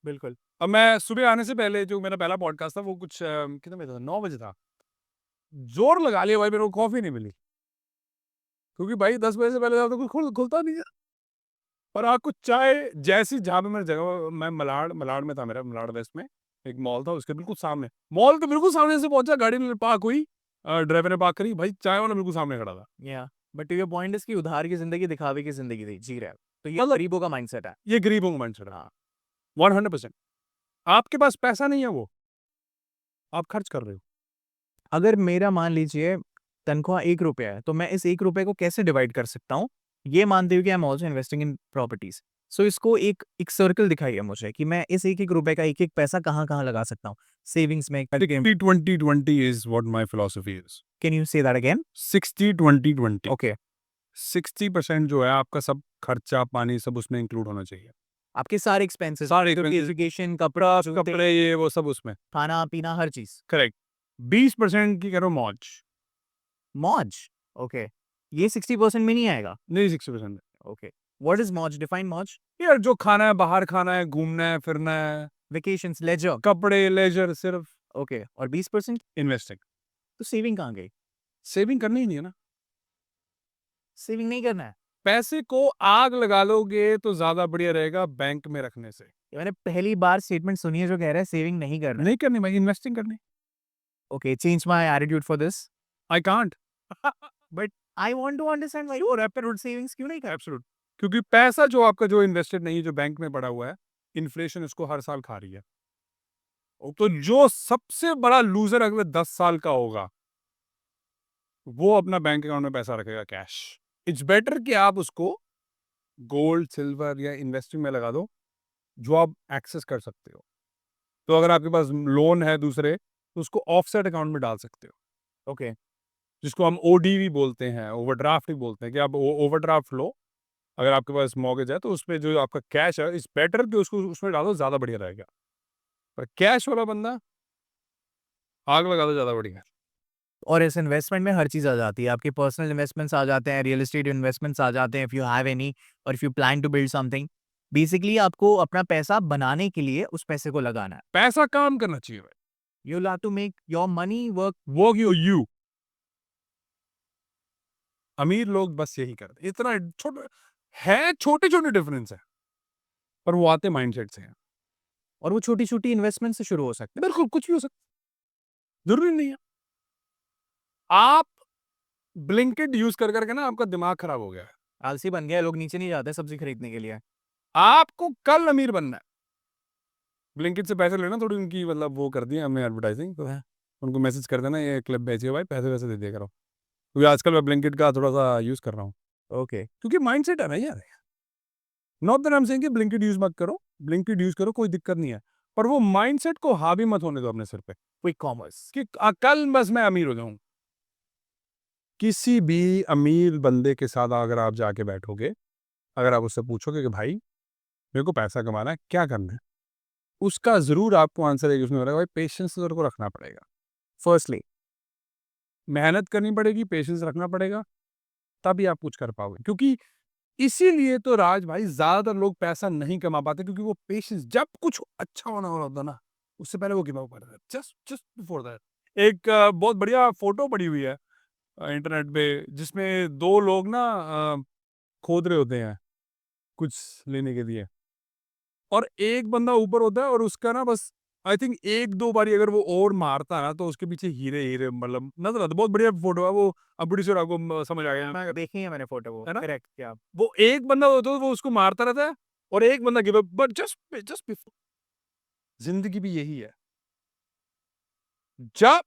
बिल्कुल। अब मैं सुबह आने से पहले जो मेरा पहला पॉडकास्ट था वो कुछ कितने बजे था, 9 बजे था। जोर लगा लिया भाई, मेरे को कॉफ़ी नहीं मिली, क्योंकि भाई 10 बजे से पहले तो कुछ खुलता नहीं है। पर आपको चाय जैसी, जहाँ पे मेरी जगह, मैं मलाड मलाड में था, मेरा मलाड वेस्ट में एक मॉल था, उसके बिल्कुल सामने, मॉल के बिल्कुल सामने से पहुंचा, गाड़ी में पार्क हुई, ड्राइवर ने पार्क करी, भाई चाय वाला बिल्कुल सामने खड़ा था। या बट योर पॉइंट इज कि उधार की जिंदगी दिखावे की जिंदगी जी रहे हो, तो ये मतलब गरीबों का माइंडसेट है। ये गरीबों का माइंडसेट है। हाँ। 100%। आपके पास पैसा नहीं है, वो आप खर्च कर रहे हो। अगर मेरा मान लीजिए तनख्वाह 1 रुपया है, तो मैं इस 1 रुपये को कैसे डिवाइड कर सकता हूँ, ये मानते हुए कि I am also investing in properties. So इसको एक एक सर्कल दिखाइए मुझे कि मैं इस एक एक रुपए का एक एक पैसा कहाँ कहाँ लगा सकता हूँ। सेविंग्स में। 60-20-20 is what my philosophy is. Can you say that again? 60-20-20। Okay. 60% जो है आपका सब खर्चा पानी सब उसमें इंक्लूड होना चाहिए, आपके सारे एक्सपेंसेस, सारे expenses, एजुकेशन, कपड़ा, जूते, कपड़े ये वो सब उसमें। खाना पीना, हर चीज। करेक्ट। 20% की करो मौज। मौज। ओके। ये 60% में नहीं आएगा? नहीं, 60%। ओके। व्हाट इज मौज? डिफाइन मौज। यार जो खाना है, बाहर खाना है, घूमना है, फिरना है, वेकेशंस, लेजर। कपड़े, लेजर, सिर्फ ओके। और 20%? इन्वेस्टिंग। तो सेविंग कहाँ गई? सेविंग करनी ही नहीं है ना। सेविंग नहीं करना है। पैसे को आग लगा लोगे तो ज्यादा बढ़िया रहेगा बैंक में रखने से। ये मैंने पहली बार स्टेटमेंट सुनी है जो कह रहा है सेविंग नहीं करना है। नहीं करनी भाई, इन्वेस्टिंग करनी। Okay, change my attitude for this. I can't. But I want to understand why sure, rapid savings क्यों नहीं कर? एब्सोल्यूट। क्योंकि पैसा जो आपका जो इन्वेस्टेड नहीं है, जो बैंक में पड़ा हुआ है, इन्फ्लेशन इसको हर साल खा रही है। तो जो सबसे बड़ा लूजर अगले 10 साल का होगा, वो अपना बैंक अकाउंट में पैसा रखेगा कैश। इट्स बेटर कि आप उसको गोल्ड, सिल्वर या इन्वेस्टिंग में लगा दो, जो आप एक्सेस कर सकते हो। तो अगर आपके पास लोन है दूसरे, तो उसको ऑफसेट अकाउंट में डाल सकते हो। ओके। जिसको हम ओडीवी बोलते हैं, ओवरड्राफ्ट भी बोलते हैं, कि आप ओवरड्राफ्ट लो। अगर आपके पास मॉर्गेज है तो उसमें जो आपका कैश है, इस बेटर कि उसको उसमें डालो, ज़्यादा बढ़िया रहेगा। पर कैश वाला बंदा आग लगा दो, ज़्यादा बढ़िया है। और इस इन्वेस्टमेंट में हर चीज आ जाती है, आपके पर्सनल इन्वेस्टमेंट्स आ जाते हैं, रियल एस्टेट इन्वेस्टमेंट्स आ जाते हैं, इफ यू हैव एनी, और if you plan to build something. Basically आपको अपना पैसा बनाने के लिए उस पैसे को लगाना है। पैसा काम करना चाहिए भाई। You will have to make your money work. Work you. अमीर लोग बस यही करते हैं। इतना छोटे है, छोटे छोटे डिफरेंस है, पर वो आते माइंडसेट से हैं। और वो छोटी छोटी इन्वेस्टमेंट से शुरू हो सकते हैं। बिल्कुल, कुछ भी हो सकता है, जरूरी नहीं है। आप ब्लिंकिट यूज कर करके ना आपका दिमाग खराब हो गया है। आलसी बन गया है, लोग नीचे नहीं जाते सब्जी खरीदने के लिए। आपको कल अमीर बनना है। ब्लिंकिट से पैसे लेना, थोड़ी उनकी मतलब वो कर दी हमने एडवर्टाइजिंग, तो है उनको मैसेज कर देना ये क्लिप भेजिए भाई, पैसे वैसे दे दिया करो। क्योंकि आजकल मैं ब्लिंकिट का थोड़ा सा यूज कर रहा हूँ, ओके। क्योंकि माइंडसेट है ना यार। Not that I am saying कि ब्लिंकिट यूज मत करो, ब्लिंकिट यूज करो, कोई दिक्कत नहीं है, पर वो माइंडसेट को हावी मत होने दो अपने सिर पे क्विक कॉमर्स। कि कल बस मैं अमीर हो जाऊं। किसी भी अमीर बंदे के साथ अगर आप जाके बैठोगे, अगर आप उससे पूछोगे कि भाई मेरे को पैसा कमाना है, क्या करना है, उसका जरूर आपको आंसर है कि उसने बोला भाई पेशेंस तो तेरे को रखना पड़ेगा। फर्स्टली मेहनत करनी पड़ेगी, पेशेंस रखना पड़ेगा, तभी आप कुछ कर पाओगे। क्योंकि इसीलिए तो राज भाई ज्यादातर लोग पैसा नहीं कमा पाते, क्योंकि वो पेशेंस, जब कुछ अच्छा होना हो रहा होता ना, उससे पहले वो गिव अप कर देते, जस्ट जस्ट बिफोर दैट। एक बहुत बढ़िया फोटो पड़ी हुई है इंटरनेट पे, जिसमें दो लोग ना खोद रहे होते हैं कुछ लेने के लिए, और एक बंदा ऊपर होता है और उसका ना बस आई थिंक 1-2 बारी अगर वो और मारता ना तो उसके पीछे हीरे-हीरे मतलब नज़र आता है। बहुत बढ़िया फ़ोटो है वो। I'm pretty sure आपको समझ आ गया। देखी है मैंने फोटो वो, है ना? करेक्ट क्या? वो एक बंदा होता है वो उसको मारता रहता है और एक बंदा give up but just before ज़िंदगी भी यही है। जब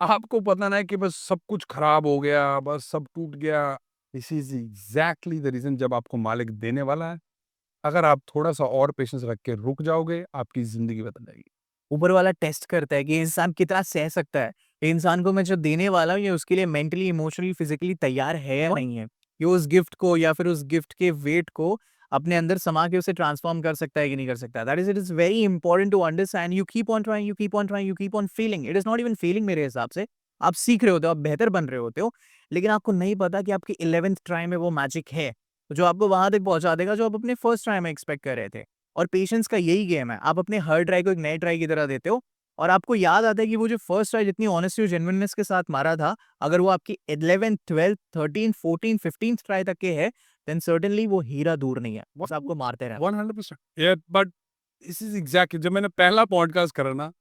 आपको पता ना है कि बस सब कुछ खराब हो गया, बस सब टूट गया, this is exactly the reason जब आपको मालिक देने वाला है। अगर आप थोड़ा-सा और पेशेंस रख के रुक जाओगे, आपकी ज़िंदगी बदल जाएगी। ऊपर वाला टेस्ट करता है कि ये इंसान कितना सह सकता है। ये इंसान को मैं जो देने वाला हूँ ये उसके लिए मेंटली, इमोशनली, फिज़िकली तैयार है या नहीं है। ये उस गिफ्ट को या फिर उस गिफ्ट के वेट को अपने अंदर समा के उसे ट्रांसफ़ॉर्म कर सकता है कि नहीं कर सकता। That is it is very important to understand you keep on trying, you keep on trying, you keep on failing. It is not even failing मेरे हिसाब से। आप सीख रहे होते हो, आप बेहतर बन रहे होते हो, लेकिन आपको नहीं पता कि आपकी 11th ट्राई में वो मैजिक है, जो आपको वहाँ तक पहुँचा देगा जो आप अपने फर्स्ट ट्राई में एक्सपेक्ट कर रहे थे। और पेशेंस का यही गेम है। आप अपने हर ट्राई को एक नए ट्राई की तरह देते हो और आपको याद आता है कि वो जो फर्स्ट ट्राई जितनी ऑनेस्टी और जेन्युइननेस के साथ मारा था, अगर वो आपकी 11th, 12th, 13th, 14th, 15th try तक के है, देन सर्टेनली वो हीरा दूर नहीं है। बस आपको मारते रहना। 100% बट दिस इज़ एग्ज़ैक्टली जब मैंने पहला पॉडकास्ट करा ना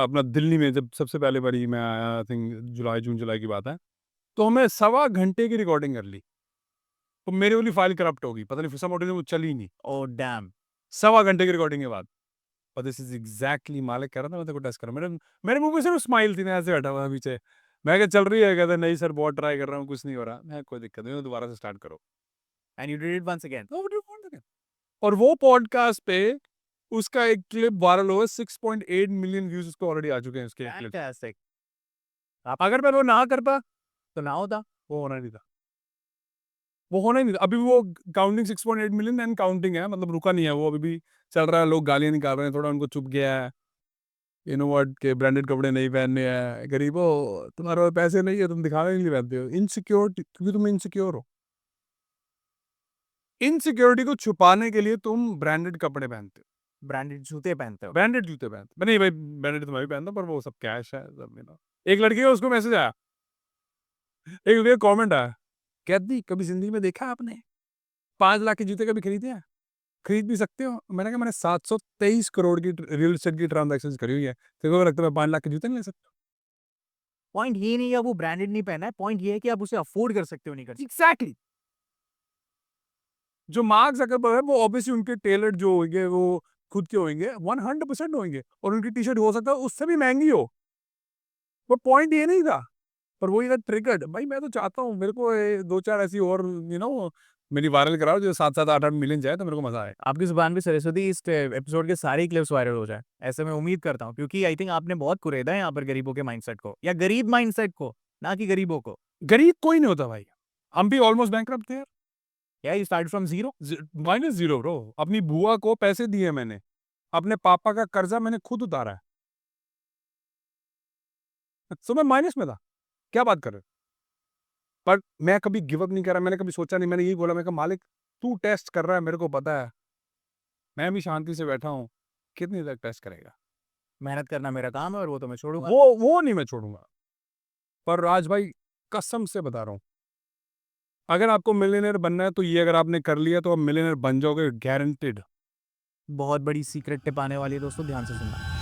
अपना दिल्ली में जब सबसे पहले बारी मैं आया आई थिंक जून जुलाई की बात है। तो हमें सवा घंटे की रिकॉर्डिंग कर ली। तो मेरी वाली फ़ाइल करप्ट हो गई। पता नहीं for some reason वो चली ही नहीं। Oh damn! सवा घंटे की रिकॉर्डिंग के बाद। और दिस इज़ एग्ज़ैक्टली मालिक कह रहा था मैं तेरे को टेस्ट कर रहा हूँ। मेरे मुँह पे सिर्फ़ स्माइल थी, मैं ऐसे बैठा हुआ पीछे। मैं कहा चल रही है? कहता नहीं सर बहुत ट्राई कर रहा हूँ, कुछ नहीं हो रहा। मैं कहा कोई दिक्कत नहीं, दोबारा से स्टार्ट करो। And you did it once again. और वो पॉडकास्ट पे उसका एक क्लिप वायरल हुआ 6.8 मिलियन व्यूज़ उसको ऑलरेडी आ चुके हैं उसके क्लिप। फैंटास्टिक। अगर मैं वो ना करता, तो ना होता। वो होना ही नहीं था। वो होना ही नहीं था। अभी भी वो काउंटिंग 6.8 मिलियन एंड काउंटिंग है, मतलब रुका नहीं है वो अभी भी चल रहा है, लोग गालियाँ निकाल रहे हैं, थोड़ा उनको चुभ गया है। यू नो व्हाट के ब्रांडेड कपड़े नहीं पहनने हैं, गरीबों तुम्हारे पास पैसे नहीं है, तुम दिखाने के लिए पहनते हो। इनसिक्योर क्योंकि तुम इनसिक्योर हो। इनसिक्योरिटी को छुपाने के लिए तुम ब्रांडेड कपड़े पहनते हो, ब्रांडेड जूते पहनते हो। ब्रांडेड जूते पहनते हो। नहीं भाई ब्रांडेड तो मैं भी पहनता हूँ, पर वो सब कैश है सब यू नो। एक लड़की का उसको मैसेज आया, एक लड़के का कमेंट आया, कहती कभी ज़िंदगी में देखा आपने 5 लाख के जूते कभी खरीदे हैं? खरीद भी सकते हो। मैंने कहा मैंने 723 करोड़ की रियल एस्टेट की ट्रांज़ैक्शंस करी हुई है। तेरे को लगता है मैं 5 लाख के जूते नहीं ले सकता? पॉइंट ये नहीं है वो ब्रांडेड नहीं पहना है, पॉइंट ये है कि आप उसे अफोर्ड कर सकते हो नहीं कर सकते। एग्ज़ैक्टली। जो मार्क ज़करबर्ग है वो ऑब्वियसली उनके टेलर्ड जो होंगे वो खुद के होंगे, 100% होंगे और उनकी टी-शर्ट हो सकता है उससे भी महँगी हो। पर पॉइंट ये नहीं था। पर वही था ट्रिगर्ड। भाई मैं तो चाहता हूँ मेरे को 2-4 ऐसी और यू नो मेरी वायरल कराओ जो 7-7 8-8 मिलियन जाए तो मेरे को मज़ा आए। आपकी ज़ुबान पे सरस्वती इस एपिसोड के सारे क्लिप्स वायरल हो जाए, ऐसे मैं उम्मीद करता हूँ क्योंकि आई थिंक आपने बहुत कुरेदा है यहाँ पर गरीबों के माइंडसेट को या गरीब माइंडसेट को, ना कि गरीबों को। गरीब कोई नहीं होता भाई। हम भी ऑलमोस्ट बैंकरप्ट थे यार। या you start from zero. -0 bro. अपनी बुआ को पैसे दिए मैंने। अपने पापा का कर्जा मैंने खुद उतारा है। सो मैं माइनस में था। क्या बात कर रहे हो? पर मैं कभी गिव अप नहीं करा, मैंने कभी सोचा नहीं, मैंने यही बोला मैं कहा मालिक तू टेस्ट कर रहा है मेरे को पता है। मैं भी शांति से बैठा हूँ। कितनी तक टेस्ट करेगा? मेहनत करना मेरा काम है और वो तो मैं छोड़ूँगा। वो नहीं मैं छोड़ूँगा। पर राज भाई कसम से बता रहा हूँ, अगर आपको मिलियनेयर बनना है तो ये अगर आपने कर लिया तो आप मिलियनेयर बन जाओगे गारंटीड। बहुत बड़ी सीक्रेट टिप आने वाली है दोस्तों, ध्यान से सुनना।